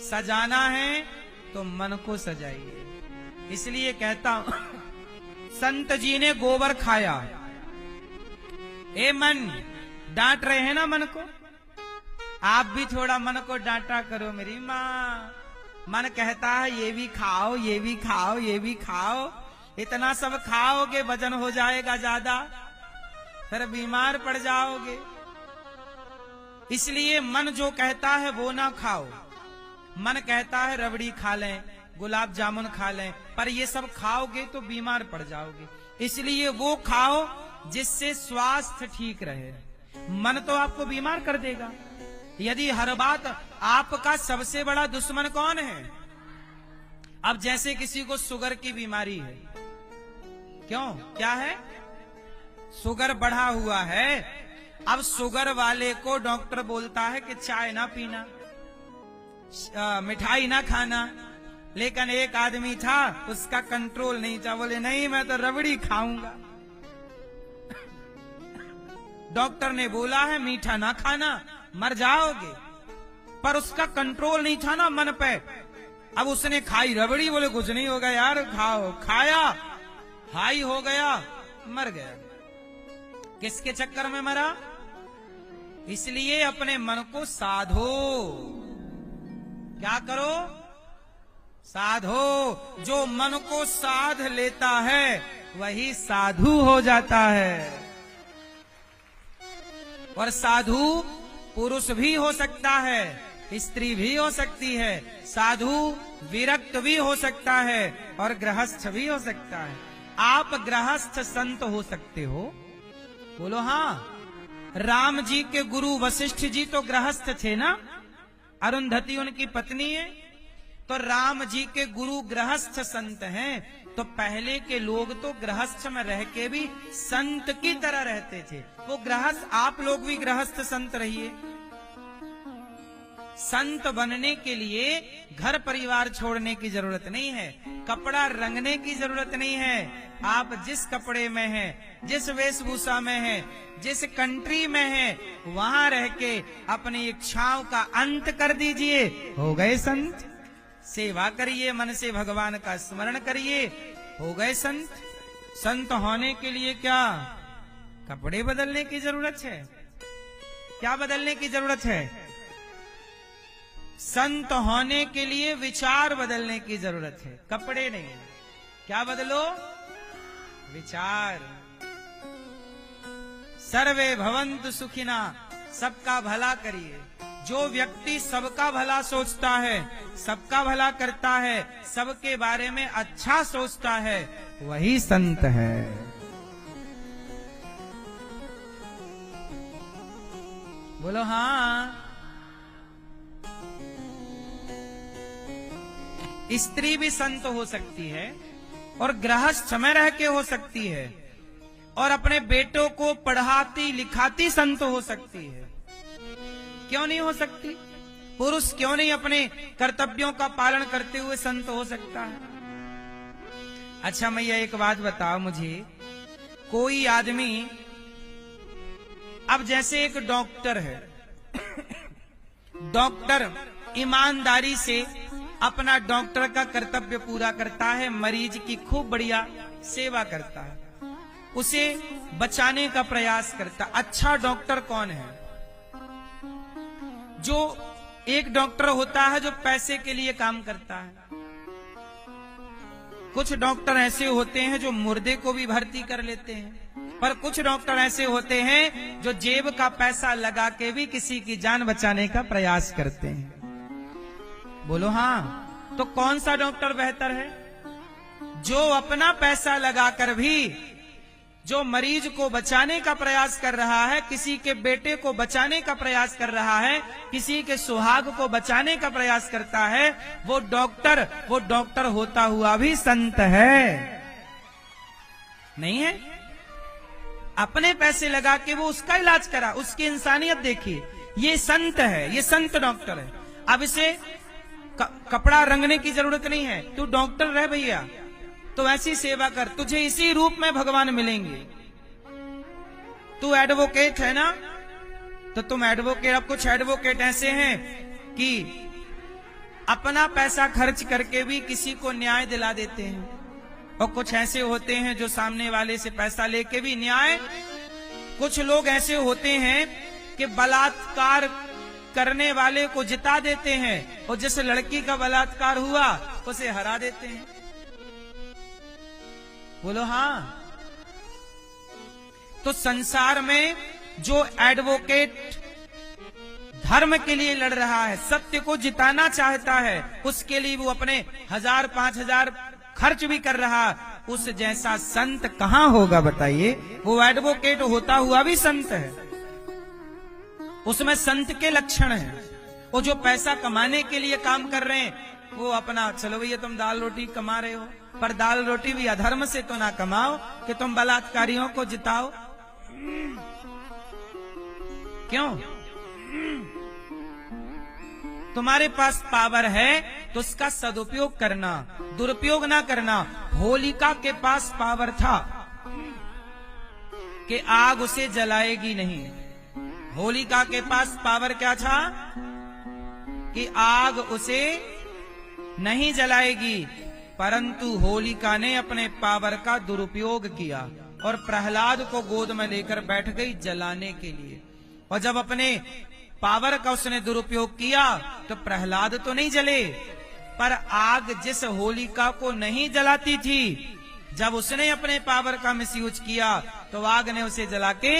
सजाना है तो मन को सजाइए। इसलिए कहता हूं, संत जी ने गोबर खाया। ए मन, डांट रहे हैं ना मन को, आप भी थोड़ा मन को डांटा करो मेरी माँ। मन कहता है ये भी खाओ, ये भी खाओ, ये भी खाओ। इतना सब खाओगे वजन हो जाएगा ज्यादा, फिर बीमार पड़ जाओगे। इसलिए मन जो कहता है वो ना खाओ। मन कहता है रबड़ी खा लें, गुलाब जामुन खा लें, पर ये सब खाओगे तो बीमार पड़ जाओगे। इसलिए वो खाओ जिससे स्वास्थ्य ठीक रहे। मन तो आपको बीमार कर देगा। यदि हर बात, आपका सबसे बड़ा दुश्मन कौन है? अब जैसे किसी को शुगर की बीमारी है, क्यों, क्या है, शुगर बढ़ा हुआ है। अब शुगर वाले को डॉक्टर बोलता है कि चाय ना पीना, मिठाई ना खाना, लेकिन एक आदमी था उसका कंट्रोल नहीं था, बोले नहीं मैं तो रबड़ी खाऊंगा। डॉक्टर ने बोला है मीठा ना खाना, मर जाओगे, पर उसका कंट्रोल नहीं था ना मन पे। अब उसने खाई रबड़ी, बोले कुछ नहीं होगा यार, खाओ। खाया, हाई हो गया, मर गया। किसके चक्कर में मरा? इसलिए अपने मन को साधो। क्या करो? साधो। जो मन को साध लेता है वही साधु हो जाता है। और साधु पुरुष भी हो सकता है, स्त्री भी हो सकती है, साधु विरक्त भी हो सकता है, और गृहस्थ भी हो सकता है। आप गृहस्थ संत हो सकते हो? बोलो हाँ। राम जी के गुरु वशिष्ठ जी तो गृहस्थ थे ना, अरुंधति उनकी पत्नी है, तो राम जी के गुरु गृहस्थ संत हैं। तो पहले के लोग तो गृहस्थ में रह के भी संत की तरह रहते थे। वो गृहस्थ, आप लोग भी गृहस्थ संत रहिए। संत बनने के लिए घर परिवार छोड़ने की जरूरत नहीं है, कपड़ा रंगने की जरूरत नहीं है। आप जिस कपड़े में हैं, जिस वेशभूषा में हैं, जिस कंट्री में हैं, वहां रह के अपनी इच्छाओं का अंत कर दीजिए, हो गए संत। सेवा करिए, मन से भगवान का स्मरण करिए, हो गए संत। संत होने के लिए क्या कपड़े बदलने की जरूरत है? क्या बदलने की जरूरत है? संत होने के लिए विचार बदलने की जरूरत है, कपड़े नहीं। क्या बदलो? विचार। सर्वे भवन्तु सुखिना, सबका भला करिए। जो व्यक्ति सबका भला सोचता है, सबका भला करता है, सबके बारे में अच्छा सोचता है, वही संत है। बोलो हाँ। स्त्री भी संत हो सकती है, और गृहस्थ में रह के हो सकती है, और अपने बेटों को पढ़ाती लिखाती संत हो सकती है। क्यों नहीं हो सकती? पुरुष क्यों नहीं अपने कर्तव्यों का पालन करते हुए संत हो सकता है? अच्छा मैया एक बात बताओ मुझे, कोई आदमी, अब जैसे एक डॉक्टर है, डॉक्टर ईमानदारी से अपना डॉक्टर का कर्तव्य पूरा करता है, मरीज की खूब बढ़िया सेवा करता है, उसे बचाने का प्रयास करता। अच्छा डॉक्टर कौन है? जो एक डॉक्टर होता है जो पैसे के लिए काम करता है। कुछ डॉक्टर ऐसे होते हैं जो मुर्दे को भी भर्ती कर लेते हैं, पर कुछ डॉक्टर ऐसे होते हैं जो जेब का पैसा लगा के भी किसी की जान बचाने का प्रयास करते हैं। बोलो हाँ, तो कौन सा डॉक्टर बेहतर है? जो अपना पैसा लगाकर भी जो मरीज को बचाने का प्रयास कर रहा है, किसी के बेटे को बचाने का प्रयास कर रहा है, किसी के सुहाग को बचाने का प्रयास करता है, वो डॉक्टर होता हुआ भी संत है, नहीं है? अपने पैसे लगा के वो उसका इलाज करा, उसकी इंसानियत देखिए, ये संत है, ये संत डॉक्टर है। अब इसे कपड़ा रंगने की जरूरत नहीं है, तू डॉक्टर रह भैया, तो ऐसी सेवा कर, तुझे इसी रूप में भगवान मिलेंगे। तू एडवोकेट है ना, तो तुम एडवोकेट, अब कुछ एडवोकेट ऐसे हैं कि अपना पैसा खर्च करके भी किसी को न्याय दिला देते हैं, और कुछ ऐसे होते हैं जो सामने वाले से पैसा लेके भी न्याय, कुछ लोग ऐसे होते हैं कि बलात्कार करने वाले को जिता देते हैं, और जिस लड़की का बलात्कार हुआ उसे हरा देते हैं। बोलो हाँ। तो संसार में जो एडवोकेट धर्म के लिए लड़ रहा है, सत्य को जिताना चाहता है, उसके लिए वो अपने 1000 5000 खर्च भी कर रहा, उस जैसा संत कहां होगा बताइए? वो एडवोकेट होता हुआ भी संत है, उसमें संत के लक्षण हैं। वो जो पैसा कमाने के लिए काम कर रहे हैं, वो अपना, चलो भैया तुम दाल रोटी कमा रहे हो, पर दाल रोटी भी अधर्म से तो ना कमाओ कि तुम बलात्कारियों को जिताओ। क्यों? तुम्हारे पास पावर है तो उसका सदुपयोग करना, दुरुपयोग ना करना। होलिका के पास पावर था कि आग उसे जलाएगी नहीं। होलिका के पास पावर क्या था? कि आग उसे नहीं जलाएगी, परंतु होलिका ने अपने पावर का दुरुपयोग किया और प्रहलाद को गोद में लेकर बैठ गई जलाने के लिए। और जब अपने पावर का उसने दुरुपयोग किया तो प्रहलाद तो नहीं जले, पर आग जिस होलिका को नहीं जलाती थी, जब उसने अपने पावर का मिसयूज किया तो आग ने उसे जला के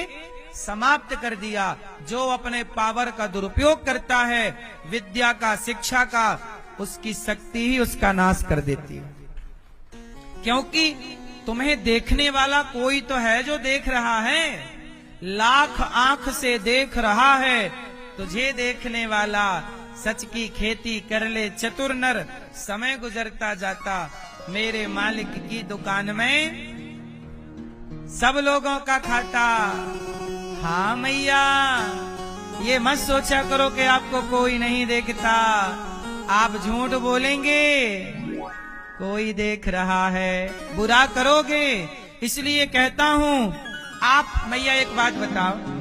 समाप्त कर दिया। जो अपने पावर का दुरुपयोग करता है, विद्या का, शिक्षा का, उसकी शक्ति ही उसका नाश कर देती है। क्योंकि तुम्हें देखने वाला कोई तो है जो देख रहा है, लाख आंख से देख रहा है, तुझे देखने वाला। सच की खेती कर ले चतुर नर, समय गुजरता जाता मेरे मालिक की दुकान में सब लोगों का खाता। हाँ मैया, ये मत सोचा करो कि आपको कोई नहीं देखता, आप झूठ बोलेंगे कोई देख रहा है, बुरा करोगे। इसलिए कहता हूँ, आप मैया एक बात बताओ,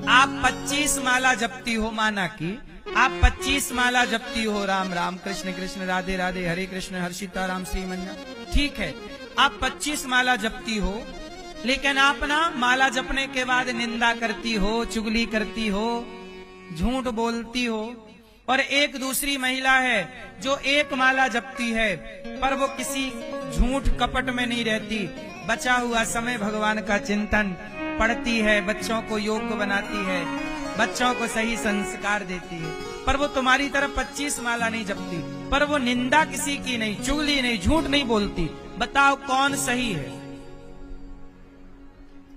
आप 25 माला जपती हो, माना कि आप 25 माला जपती हो, राम राम कृष्ण कृष्ण राधे राधे हरे कृष्ण हर सीताराम श्रीमन्ना, ठीक है, आप 25 माला जपती हो, लेकिन आप ना माला जपने के बाद निंदा करती हो, चुगली करती हो, झूठ बोलती हो। और एक दूसरी महिला है जो एक माला जपती है, पर वो किसी झूठ कपट में नहीं रहती, बचा हुआ समय भगवान का चिंतन पढ़ती है, बच्चों को योग्य बनाती है, बच्चों को सही संस्कार देती है। पर वो तुम्हारी तरफ 25 माला नहीं जपती, पर वो निंदा किसी की नहीं, चुगली नहीं, झूठ नहीं बोलती। बताओ कौन सही है?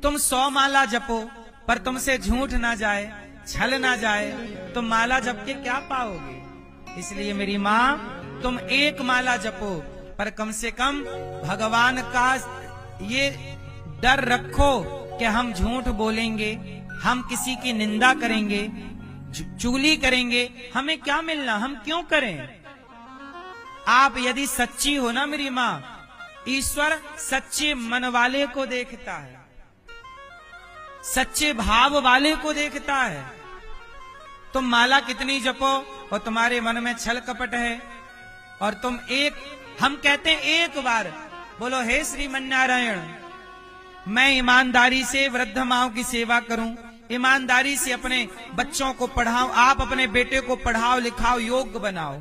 तुम 100 माला जपो, पर तुमसे झूठ ना जाए, छल ना जाए, तुम माला जप के क्या पाओगे? इसलिए मेरी माँ, तुम एक माला जपो, पर कम से कम भगवान का ये डर रखो कि हम झूठ बोलेंगे, हम किसी की निंदा करेंगे, चुगली करेंगे, हमें क्या मिलना, हम क्यों करें? आप यदि सच्ची हो ना मेरी माँ, ईश्वर सच्चे मन वाले को देखता है, सच्चे भाव वाले को देखता है। तुम माला कितनी जपो और तुम्हारे मन में छल कपट है, और तुम हम कहते हैं एक बार बोलो, हे श्रीमन नारायण, मैं ईमानदारी से वृद्ध माओं की सेवा करूं, ईमानदारी से अपने बच्चों को पढ़ाओ, आप अपने बेटे को पढ़ाओ लिखाओ, योग्य बनाओ,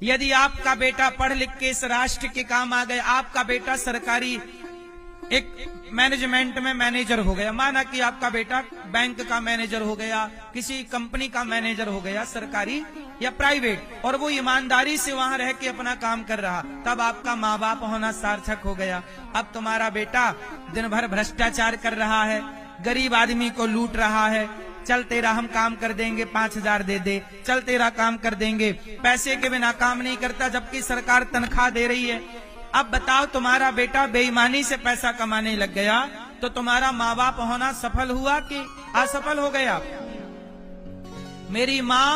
यदि आपका बेटा पढ़ लिख के इस राष्ट्र के काम आ गए, आपका बेटा सरकारी एक मैनेजमेंट में मैनेजर हो गया, माना कि आपका बेटा बैंक का मैनेजर हो गया, किसी कंपनी का मैनेजर हो गया, सरकारी या प्राइवेट, और वो ईमानदारी से वहां रह के अपना काम कर रहा, तब आपका माँ बाप होना सार्थक हो गया। अब तुम्हारा बेटा दिन भर भ्रष्टाचार कर रहा है, गरीब आदमी को लूट रहा है, चल तेरा हम काम कर देंगे, 5,000 दे दे, चल तेरा काम कर देंगे, पैसे के बिना काम नहीं करता जबकि सरकार तनख्वाह दे रही है। अब बताओ तुम्हारा बेटा बेईमानी से पैसा कमाने लग गया तो तुम्हारा माँ बाप होना सफल हुआ कि असफल हो गया? मेरी माँ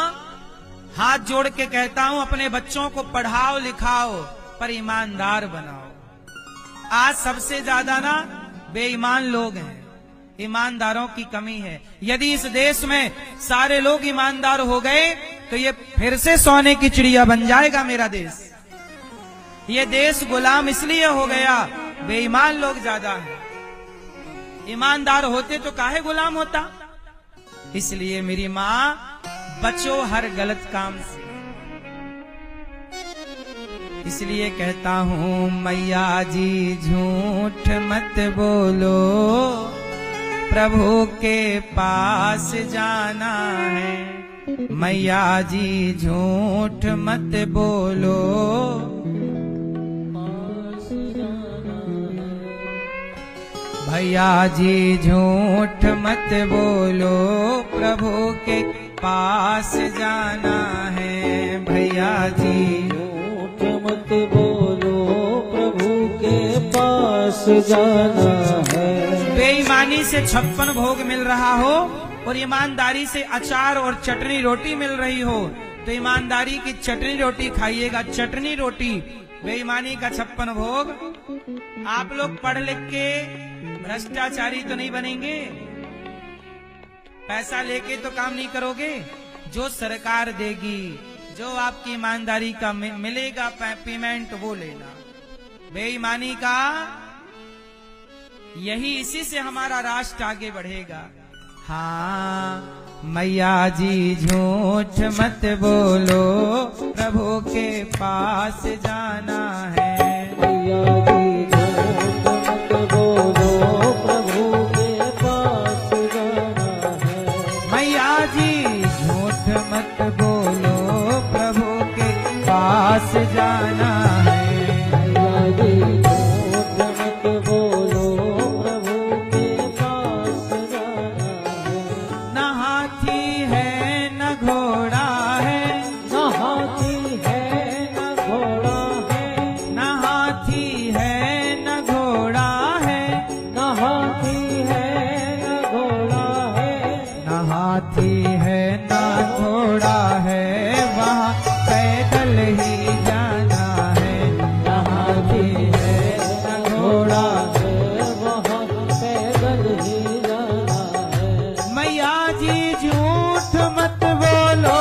हाथ जोड़ के कहता हूं, अपने बच्चों को पढ़ाओ लिखाओ पर ईमानदार बनाओ। आज सबसे ज्यादा ना बेईमान लोग हैं, ईमानदारों की कमी है। यदि इस देश में सारे लोग ईमानदार हो गए तो ये फिर से सोने की चिड़िया बन जाएगा मेरा देश। ये देश गुलाम इसलिए हो गया, बेईमान लोग ज्यादा हैं। ईमानदार होते तो काहे गुलाम होता? इसलिए मेरी माँ, बचो हर गलत काम से। इसलिए कहता हूँ मैया जी झूठ मत बोलो, प्रभु के पास जाना है। मैया जी झूठ मत बोलो, भैया जी झूठ मत बोलो, प्रभु के पास जाना है। भैया जी झूठ मत बोलो, प्रभु के पास जाना है। बेईमानी से 56 भोग मिल रहा हो और ईमानदारी से अचार और चटनी रोटी मिल रही हो तो ईमानदारी की चटनी रोटी खाइएगा, चटनी रोटी। बेईमानी का 56 भोग। आप लोग पढ़ लिख के भ्रष्टाचारी तो नहीं बनेंगे, पैसा लेके तो काम नहीं करोगे। जो सरकार देगी, जो आपकी ईमानदारी का मिलेगा पेमेंट, वो लेना। बेईमानी का यही, इसी से हमारा राष्ट्र आगे बढ़ेगा। हाँ मैया जी झूठ मत बोलो, प्रभु के पास जाना है। मैया जी झूठ मत बोलो, प्रभु के पास जाना है। मैया जी झूठ मत बोलो, प्रभु के पास जाना है। मैया जी झूठ मत बोलो, प्रभु के पास जाना है। न हाथी है न घोड़ा है, न हाथी है न घोड़ा है, न हाथी है न घोड़ा है, न हाथी है न घोड़ा है, न हाथी है न घोड़ा है, वहाँ पैदल ही जाना है। न हाथी है न घोड़ा है, वहाँ पैदल ही जाना है। मैया जी झूठ मत बोलो,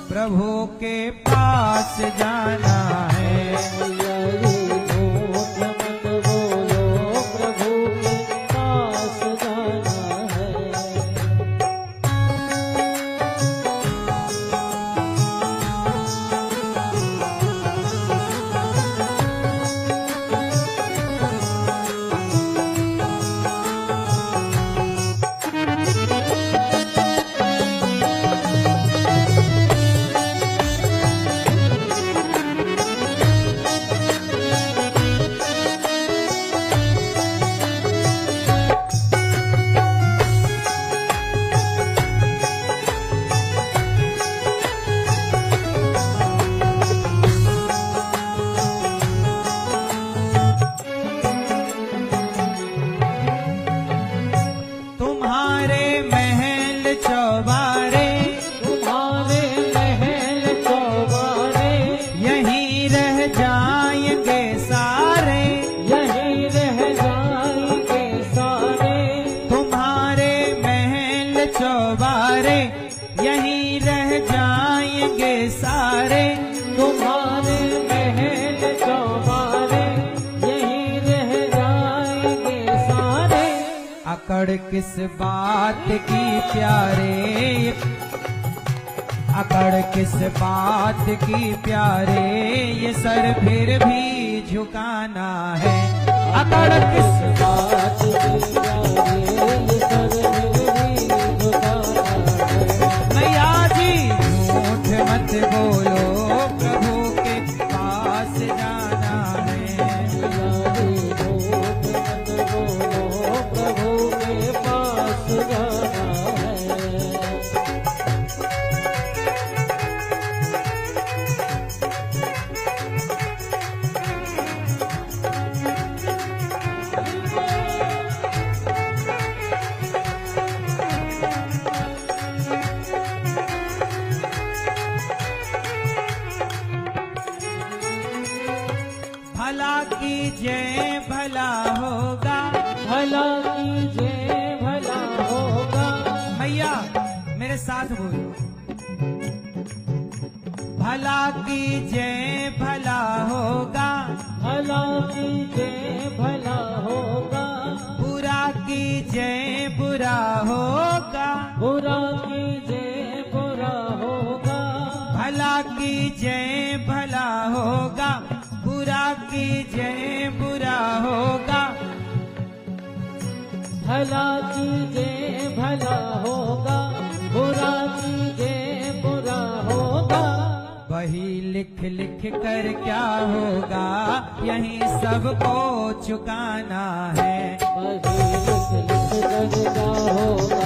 प्रभु के पास जाना है। मैया जी झूठ मत बोलो, प्रभु के पास जाना है। तुम्हारे महल चौबारे, तुम्हारे महल चौबारे, यहीं रह जाएंगे सारे, यहीं रह जाएंगे सारे। तुम्हारे महल चौबारे, यहीं रह जाएंगे सारे। तुम्हारे महल चौबारे, यहीं रह जाएंगे सारे। अकड़ किस बात की प्यारे, अकड़ किस बात की प्यारे, ये सर फिर भी झुकाना है। अकड़ किस बात की प्यारे, ये सर फिर भी झुकाना है। मैया जी झूठ मत बोलो, प्रभु के पास जाना है। झूठ मत बोलो, प्रभु के पास जाना है। भला कीजिए भला होगा, भला कीजिए भला होगा। मैया मेरे साथ बोलो। भला कीजिए भला होगा, भला कीजिए भला होगा। बुरा कीजिए बुरा होगा। बुरा कीजिए बुरा होगा। भला कीजिए भला होगा, बुरा कीजिए बुरा होगा। भला कीजिए भला होगा, बुरा कीजिए बुरा होगा। वही लिख लिख कर क्या होगा, यही सबको चुकाना है। वही लिख लिख कर क्या होगा,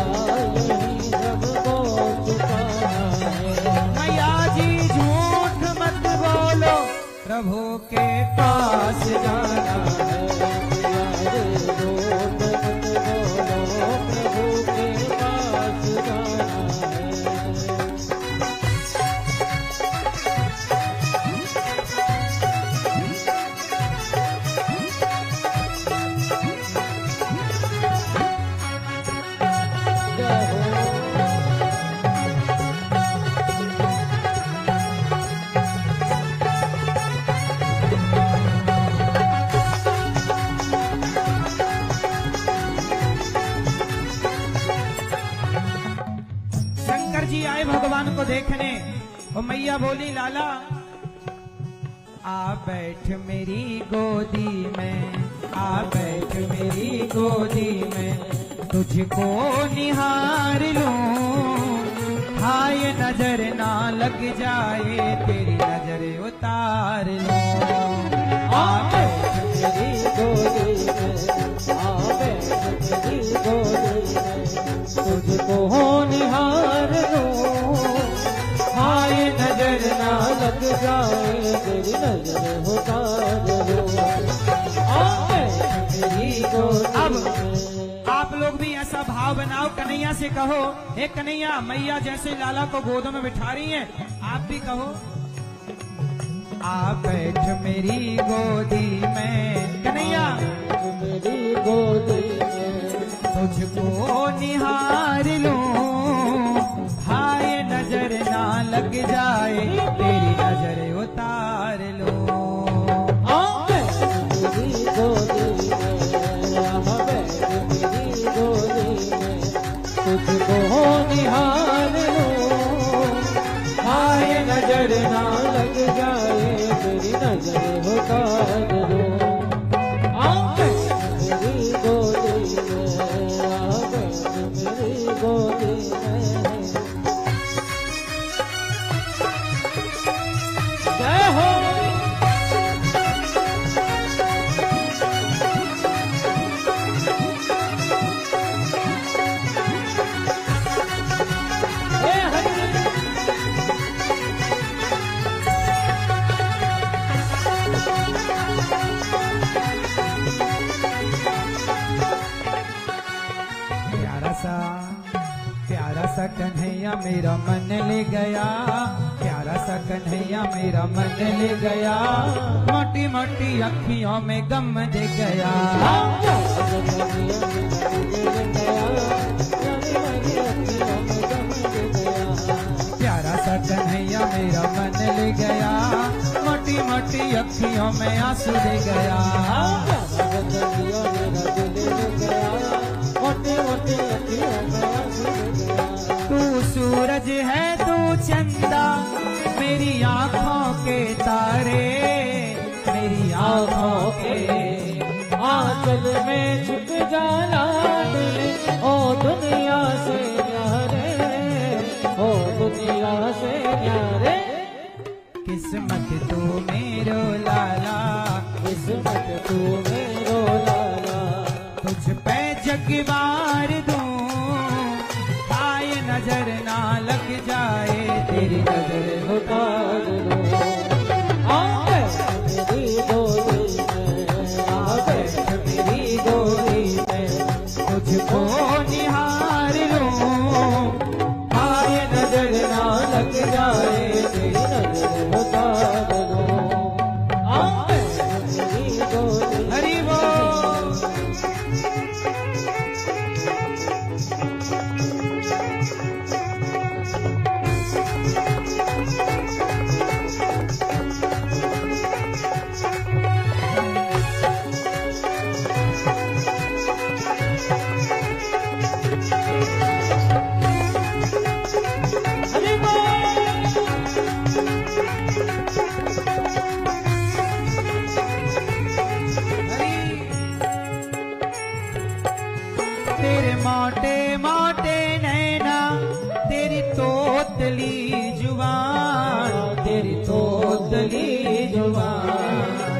यही सबको चुकाना है। मैया जी झूठ मत बोलो, प्रभु के पास जाना है। प्यारे झूठ मत बोलो, प्रभु के पास जाना है। शंकर जी आए भगवान को देखने, और मैया बोली लाला आ बैठ मेरी गोदी में, आ बैठ मेरी गोदी में, तुझको निहार लूं। हाय नजर ना लग जाए, तेरी नजर उतार लूं। आ बैठ मेरी गोदी में, आ बैठ मेरी गोदी में, तुझको निहार लूं। हाय नजर ना लग जाए, तेरी नजर उतार लूं। आ बैठ मेरी गोदी में। आप लोग भी ऐसा भाव बनाओ, कन्हैया से कहो, हे कन्हैया मैया जैसे लाला को गोद में बिठा रही हैं, आप भी कहो आ बैठ मेरी गोदी में, कन्हैया मेरी गोदी में, तुझको निहार लूं। हाय नजर ना लग जाए, तेरी नजर उतार लूं। आ बैठ मेरी गोदी में, आ बैठ मेरी गोदी में, तुझको निहार लूं। हाय नजर ना लग जाए, तेरी नजर उतार लूं। आ बैठ मेरी गोदी में, आ बैठ मेरी गोदी में। जय हो। हे हरि। प्यारा सा कन्हैया मेरा मन ले गया, प्यारा सा कन्हैया मेरा मन ले गया। मोटी मोटी अखियों में गम दे गया। प्यारा सा कन्हैया मेरा मन ले गया, मोटी मोटी अखियों में आंसू दे गया। तू सूरज है तू चंदा आंचल में छुप जाना दिल ओ दुनिया से न्यारे ओ दुनिया से न्यारे किस्मत तू मेरो लाला, किस्मत तू मेरो लाला तुझ पे जगवार दूं, आए नजर ना लग जाए तेरी नजर उतार लो मेरी डोली में मेरी डोली में तुझको निहार लूं, आए नजर ना लग जाए तेरी नजर उतार लो मेरी डोली हरि बोल। हरि बोल तेरे मोटे मोटे नैना, तेरी तोतली जुबान, तेरी तोतली जुबान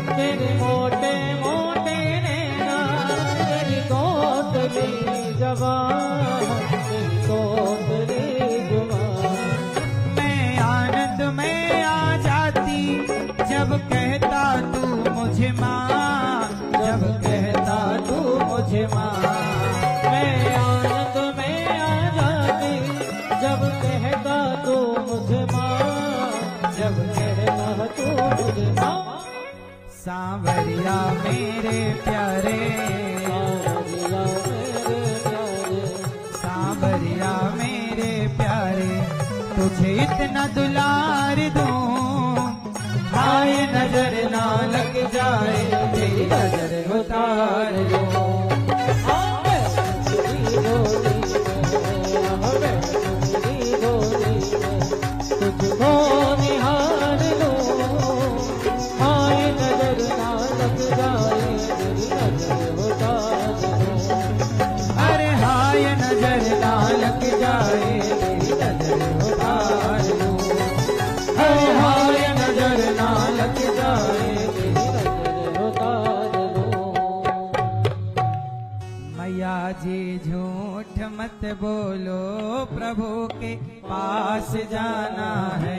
तेरे मोटे मोटे नैना तेरी तोतली जबान तेरी तोतली जुबान मैं आनंद में आ जाती जब कहता तू मुझे माँ, जब कहता तू मुझे माँ। मैं आनंद में आ जाती जब कहता तू मुझे माँ जब कहता तू मुझे माँ सांवरिया मेरे प्यारे, सावरिया मेरे प्यारे सांवरिया मेरे प्यारे, तुझे इतना दुलार दूं, आए नजर ना लग जाए तेरी नजर उतार लो। तुझको निहार लो आए नजर ना लग जाए तेरी नजर उतार लो अरे हाय नजर ना लग जाए तेरी नजर उतार लो, अरे हाय नजर ना लग जाए तेरी नजर उतार लो मैया जी झूठ मत बोलो, प्रभु के पास जाना है।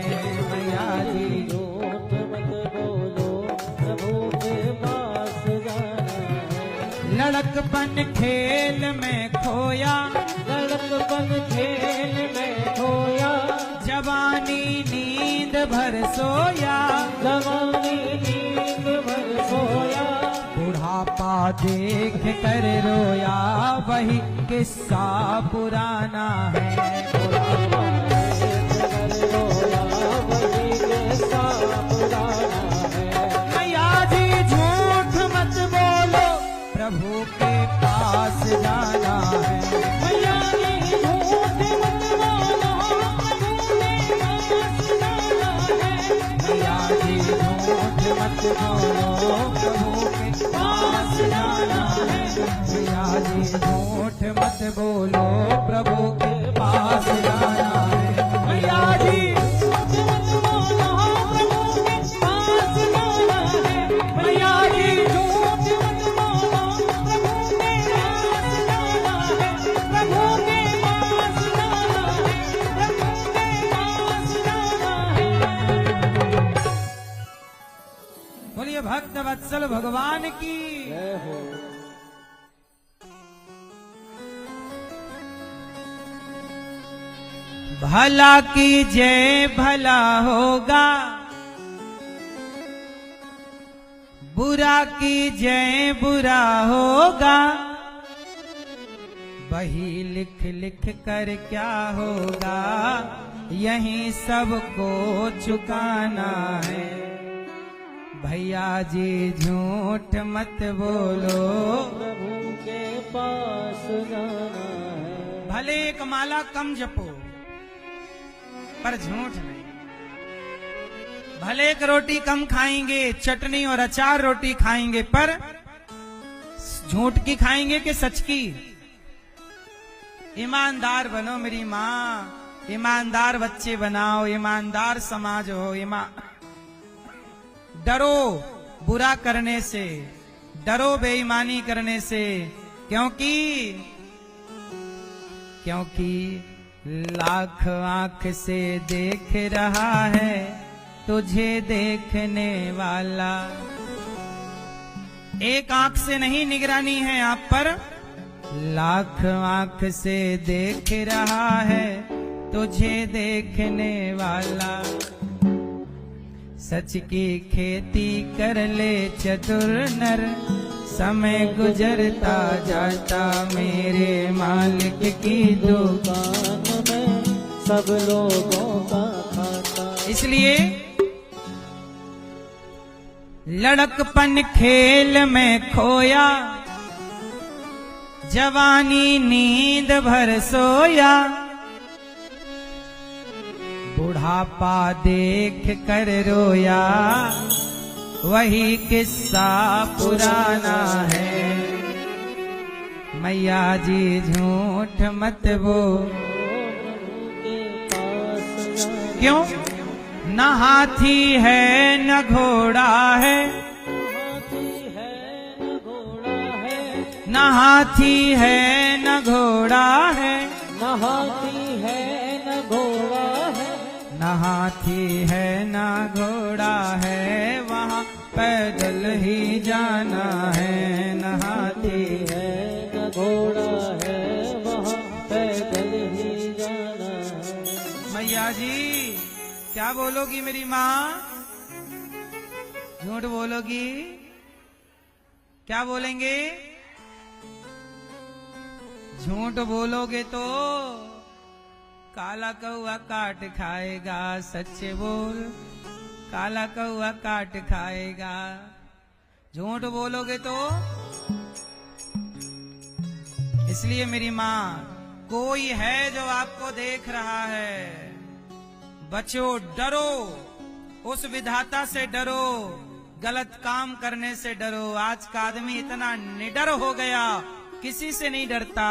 मैया जी झूठ मत बोलो प्रभु के पास जाना है लड़कपन खेल में खोया, लड़कपन खेल में खोया जवानी नींद भर सोया, जवानी नींद भर सोया बुढ़ापा देख कर रोया, वही किस्सा पुराना है। बुढ़ापा देख कर रोया वही किस्सा पुराना है मैया जी झूठ मत बोलो, प्रभु के पास जाना है। मैया जी झूठ मत बोलो प्रभु के पास जाना है मैया जी झूठ मत बोलो, प्रभु के पास जाना है। मैया जी झूठ मत बोलो, प्रभु के पास जाना है। मैया जी झूठ मत बोलो प्रभु के पास जाना है मैया जी झूठ मत बोलो प्रभु के पास जाना है प्रभु के पास जाना है प्रभु के पास जाना है बोलिए भक्त वत्सल भगवान की। जय हो भला कीजिए भला होगा, बुरा कीजिए बुरा होगा, वही लिख लिख कर क्या होगा, यही सबको चुकाना है। भैया जी झूठ मत बोलो, प्रभु के पास जाना है भले एक माला कम जपो पर झूठ नहीं। भले एक रोटी कम खाएंगे, चटनी और अचार रोटी खाएंगे, पर झूठ की खाएंगे कि सच की? ईमानदार बनो मेरी माँ, ईमानदार बच्चे बनाओ, ईमानदार समाज हो। डरो बुरा करने से, डरो बेईमानी करने से, क्योंकि लाख आंख से देख रहा है तुझे देखने वाला। एक आंख से नहीं निगरानी है आप पर, लाख आंख से देख रहा है तुझे देखने वाला। सच की खेती कर ले चतुर नर, समय गुजरता जाता मेरे मालिक की दुकान में सब लोगों का खाता। इसलिए लड़कपन खेल में खोया, जवानी नींद भर सोया, बुढ़ापा देख कर रोया, वही किस्सा पुराना है। मैया जी झूठ मत बोल, क्यों? न हाथी है न घोड़ा है, न हाथी है न घोड़ा है, न हाथी है न घोड़ा है, न हाथी है न घोड़ा है, वहाँ पैदल ही जाना है। न हाथी है न घोड़ा है, वहाँ पैदल ही जाना है। मैया जी क्या बोलोगी मेरी माँ? झूठ बोलोगी? क्या बोलेंगे? झूठ बोलोगे तो काला कौआ काट खाएगा, सच बोल काला कौआ काट खाएगा। झूठ बोलोगे तो, इसलिए मेरी माँ, कोई है जो आपको देख रहा है, बचो, डरो, उस विधाता से डरो, गलत काम करने से डरो। आज का आदमी इतना निडर हो गया, किसी से नहीं डरता।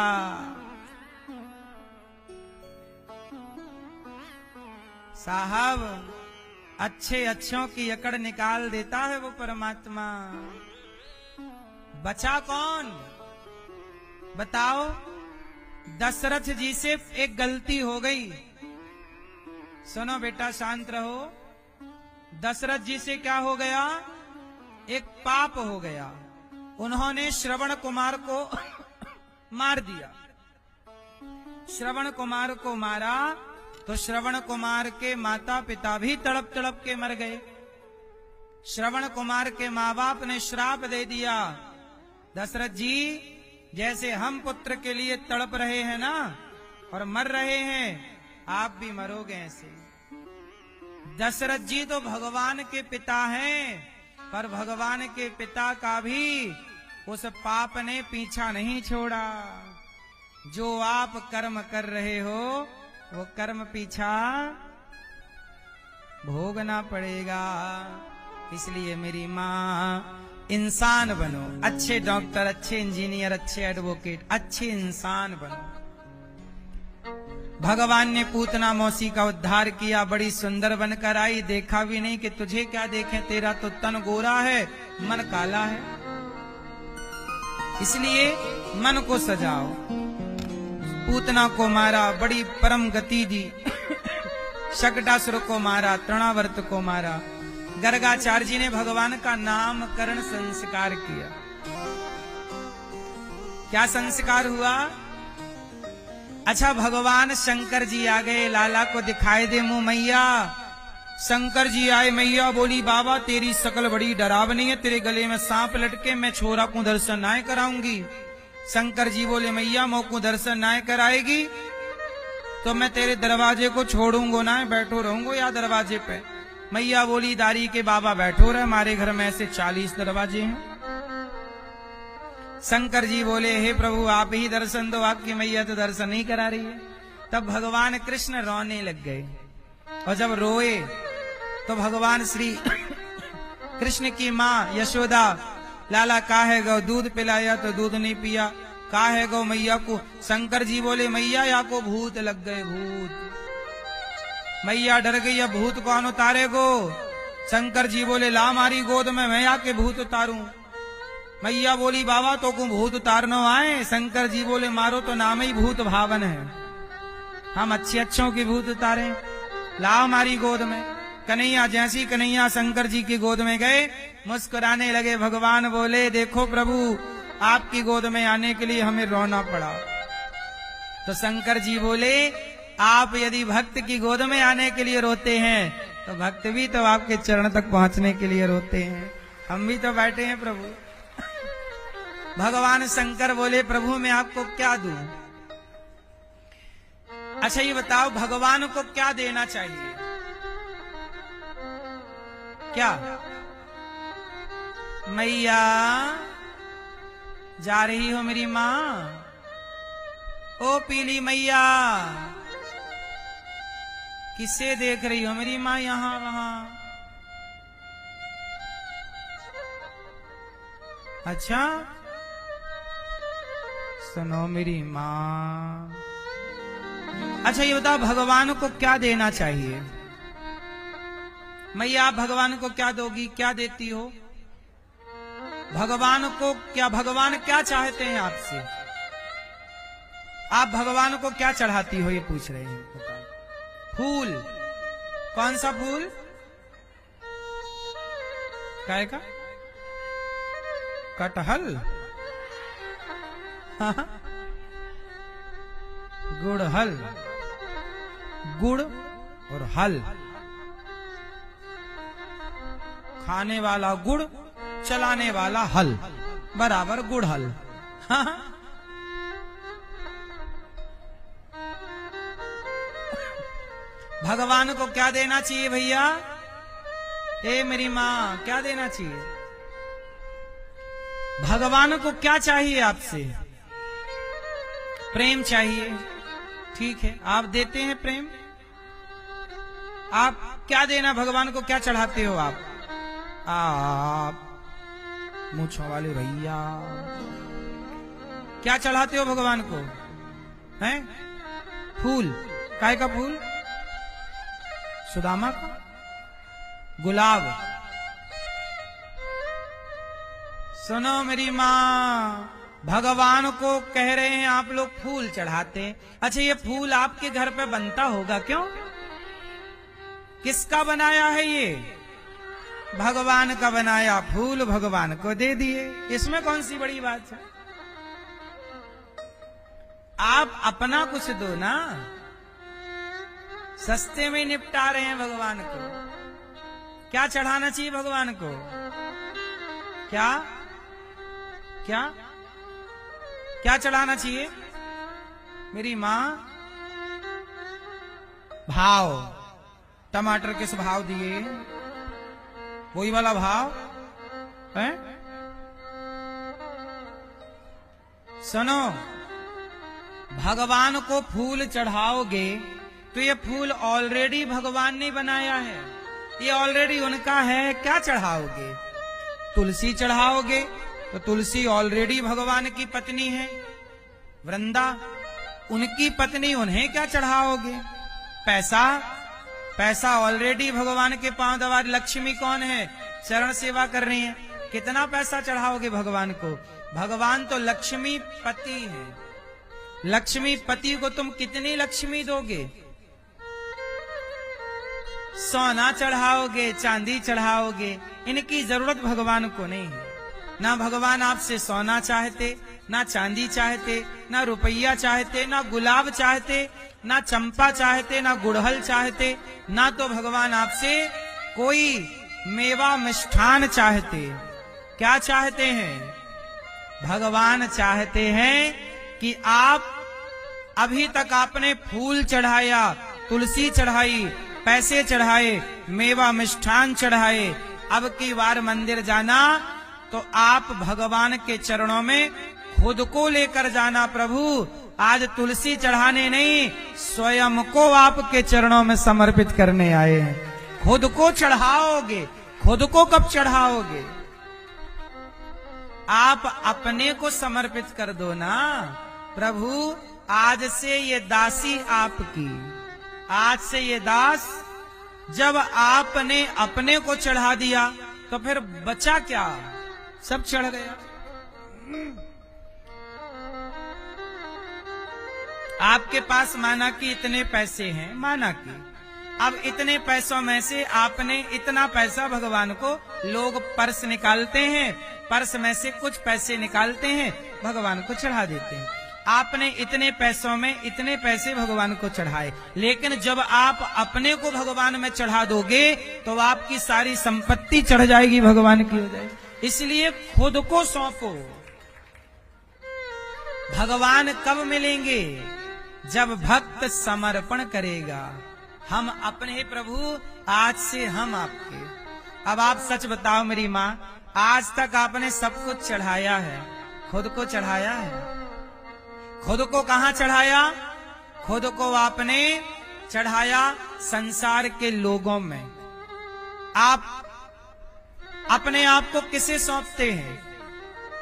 साहब, अच्छे अच्छों की अकड़ निकाल देता है वो परमात्मा। बचा कौन? बताओ। दशरथ जी से एक गलती हो गई। सुनो बेटा, शांत रहो। दशरथ जी से क्या हो गया? एक पाप हो गया। उन्होंने श्रवण कुमार को मार दिया। श्रवण कुमार को मारा तो श्रवण कुमार के माता पिता भी तड़प तड़प के मर गए। श्रवण कुमार के माँ बाप ने श्राप दे दिया, दशरथ जी जैसे हम पुत्र के लिए तड़प रहे हैं ना और मर रहे हैं, आप भी मरोगे ऐसे। दशरथ जी तो भगवान के पिता हैं, पर भगवान के पिता का भी उस पाप ने पीछा नहीं छोड़ा। जो आप कर्म कर रहे हो वो कर्म पीछा भोगना पड़ेगा। इसलिए मेरी माँ, इंसान बनो, अच्छे डॉक्टर, अच्छे इंजीनियर, अच्छे एडवोकेट, अच्छे इंसान बनो। भगवान ने पूतना मौसी का उद्धार किया, बड़ी सुंदर बनकर आई। देखा भी नहीं कि तुझे क्या देखें, तेरा तो तन गोरा है, मन काला है। इसलिए मन को सजाओ। पूतना को मारा, बड़ी परम गति दी। शकटासुर को मारा, तृणावर्त को मारा। गर्गाचार्य जी ने भगवान का नामकरण संस्कार किया। क्या संस्कार हुआ? अच्छा, भगवान शंकर जी आ गए, लाला को दिखाई दे मुंह मैया। शंकर जी आए, मैया बोली बाबा तेरी शकल बड़ी डरावनी है, तेरे गले में सांप लटके, मैं छोरा को दर्शन ना कराऊंगी। शंकर जी बोले मैया मो को दर्शन ना कराएगी तो मैं तेरे दरवाजे को छोड़ूंगो ना, बैठो रहूंगो या दरवाजे पे। मैया बोली दारी के बाबा बैठो रहे, हमारे घर में ऐसे 40 दरवाजे हैं। शंकर जी बोले हे प्रभु आप ही दर्शन दो, आपकी मैया तो दर्शन नहीं करा रही है। तब भगवान कृष्ण रोने लग गए, और जब रोए तो भगवान श्री कृष्ण की माँ यशोदा लाला काहे गो दूध पिलाया तो दूध नहीं पिया, काहे गो मैया को। शंकर जी बोले मैया या को भूत लग गए भूत। मैया डर गई, अब भूत कौन उतारे गो। शंकर जी बोले ला मारी गोद में मैं आके भूत उतारूं। मैया बोली बाबा तो को भूत उतारनो आए। शंकर जी बोले मारो तो नाम ही भूत भावन है, हम अच्छे अच्छों की भूत उतारे, लाओ हमारी गोद में। कन्हैया जैसी कन्हैया शंकर जी की गोद में गए, मुस्कुराने लगे। भगवान बोले देखो प्रभु आपकी गोद में आने के लिए हमें रोना पड़ा। तो शंकर जी बोले आप यदि भक्त की गोद में आने के लिए रोते हैं तो भक्त भी तो आपके चरण तक पहुंचने के लिए रोते हैं, हम भी तो बैठे हैं प्रभु। भगवान शंकर बोले प्रभु मैं आपको क्या दूं। अच्छा ये बताओ भगवान को क्या देना चाहिए, क्या। मैया जा रही हो मेरी माँ, ओ पीली मैया किसे देख रही हो मेरी माँ यहां वहां। अच्छा सुनो मेरी माँ। अच्छा ये बताओ भगवान को क्या देना चाहिए। मैया आप भगवान को क्या दोगी, क्या देती हो भगवान को, क्या भगवान क्या चाहते हैं आपसे, आप भगवान को क्या चढ़ाती हो ये पूछ रहे हैं। बताओ फूल, कौन सा फूल, काय का, कटहल, गुड़हल, गुड़ और हल, खाने वाला गुड़ चलाने वाला हल बराबर गुड़हल। भगवान को क्या देना चाहिए भैया, ए मेरी माँ क्या देना चाहिए। भगवान को क्या चाहिए आपसे, प्रेम चाहिए, ठीक है आप देते हैं प्रेम। आप क्या देना भगवान को, क्या चढ़ाते हो आप मूंछों वाले भैया क्या चढ़ाते हो भगवान को, हैं फूल, काय का फूल, सुदामा का, गुलाब। सुनो मेरी माँ भगवान को कह रहे हैं आप लोग फूल चढ़ाते हैं। अच्छा ये फूल आपके घर पे बनता होगा क्यों, किसका बनाया है ये, भगवान का बनाया फूल भगवान को दे दिए, इसमें कौन सी बड़ी बात है। आप अपना कुछ दो ना, सस्ते में निपटा रहे हैं भगवान को। क्या चढ़ाना चाहिए भगवान को, क्या क्या क्या चढ़ाना चाहिए मेरी माँ, भाव। टमाटर किस भाव दिए, वही वाला भाव है। सुनो भगवान को फूल चढ़ाओगे तो ये फूल ऑलरेडी भगवान ने बनाया है, ये ऑलरेडी उनका है। क्या चढ़ाओगे, तुलसी चढ़ाओगे तो तुलसी ऑलरेडी भगवान की पत्नी है, वृंदा उनकी पत्नी, उन्हें क्या चढ़ाओगे। पैसा, पैसा ऑलरेडी भगवान के पांव दबा, लक्ष्मी कौन है, चरण सेवा कर रही है, कितना पैसा चढ़ाओगे भगवान को। भगवान तो लक्ष्मी पति है, लक्ष्मी पति को तुम कितनी लक्ष्मी दोगे, सोना चढ़ाओगे, चांदी चढ़ाओगे, इनकी जरूरत भगवान को नहीं है। ना भगवान आपसे सोना चाहते, ना चांदी चाहते, ना रुपया चाहते, ना गुलाब चाहते, ना चंपा चाहते, ना गुड़हल चाहते, ना तो भगवान आपसे कोई मेवा मिष्ठान चाहते। क्या चाहते हैं, भगवान चाहते हैं कि आप अभी तक आपने फूल चढ़ाया, तुलसी चढ़ाई, पैसे चढ़ाए, मेवा मिष्ठान चढ़ाए, अब की बार मंदिर जाना तो आप भगवान के चरणों में खुद को लेकर जाना। प्रभु आज तुलसी चढ़ाने नहीं, स्वयं को आपके चरणों में समर्पित करने आए हैं। खुद को चढ़ाओगे, खुद को कब चढ़ाओगे, आप अपने को समर्पित कर दो ना। प्रभु आज से ये दासी आपकी, आज से ये दास, जब आपने अपने को चढ़ा दिया तो फिर बचा क्या, सब चढ़ गया। आपके पास माना कि इतने पैसे हैं, माना कि अब इतने पैसों में से आपने इतना पैसा, भगवान को लोग पर्स निकालते हैं, पर्स में से कुछ पैसे निकालते हैं, भगवान को चढ़ा देते हैं। आपने इतने पैसों में इतने पैसे भगवान को चढ़ाए, लेकिन जब आप अपने को भगवान में चढ़ा दोगे तो आपकी सारी संपत्ति चढ़ जाएगी, भगवान की हो जाएगी। इसलिए खुद को सौंपो। भगवान कब मिलेंगे? जब भक्त समर्पण करेगा। हम अपने प्रभु, आज से हम आपके। अब आप सच बताओ मेरी माँ, आज तक आपने सब कुछ चढ़ाया है, खुद को चढ़ाया है? खुद को कहाँ चढ़ाया? खुद को आपने चढ़ाया संसार के लोगों में। आप अपने आप को किसे सौंपते हैं?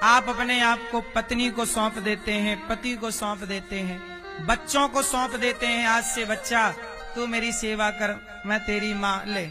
आप अपने आप को पत्नी को सौंप देते हैं, पति को सौंप देते हैं, बच्चों को सौंप देते हैं। आज से बच्चा तू मेरी सेवा कर, मैं तेरी माँ, ले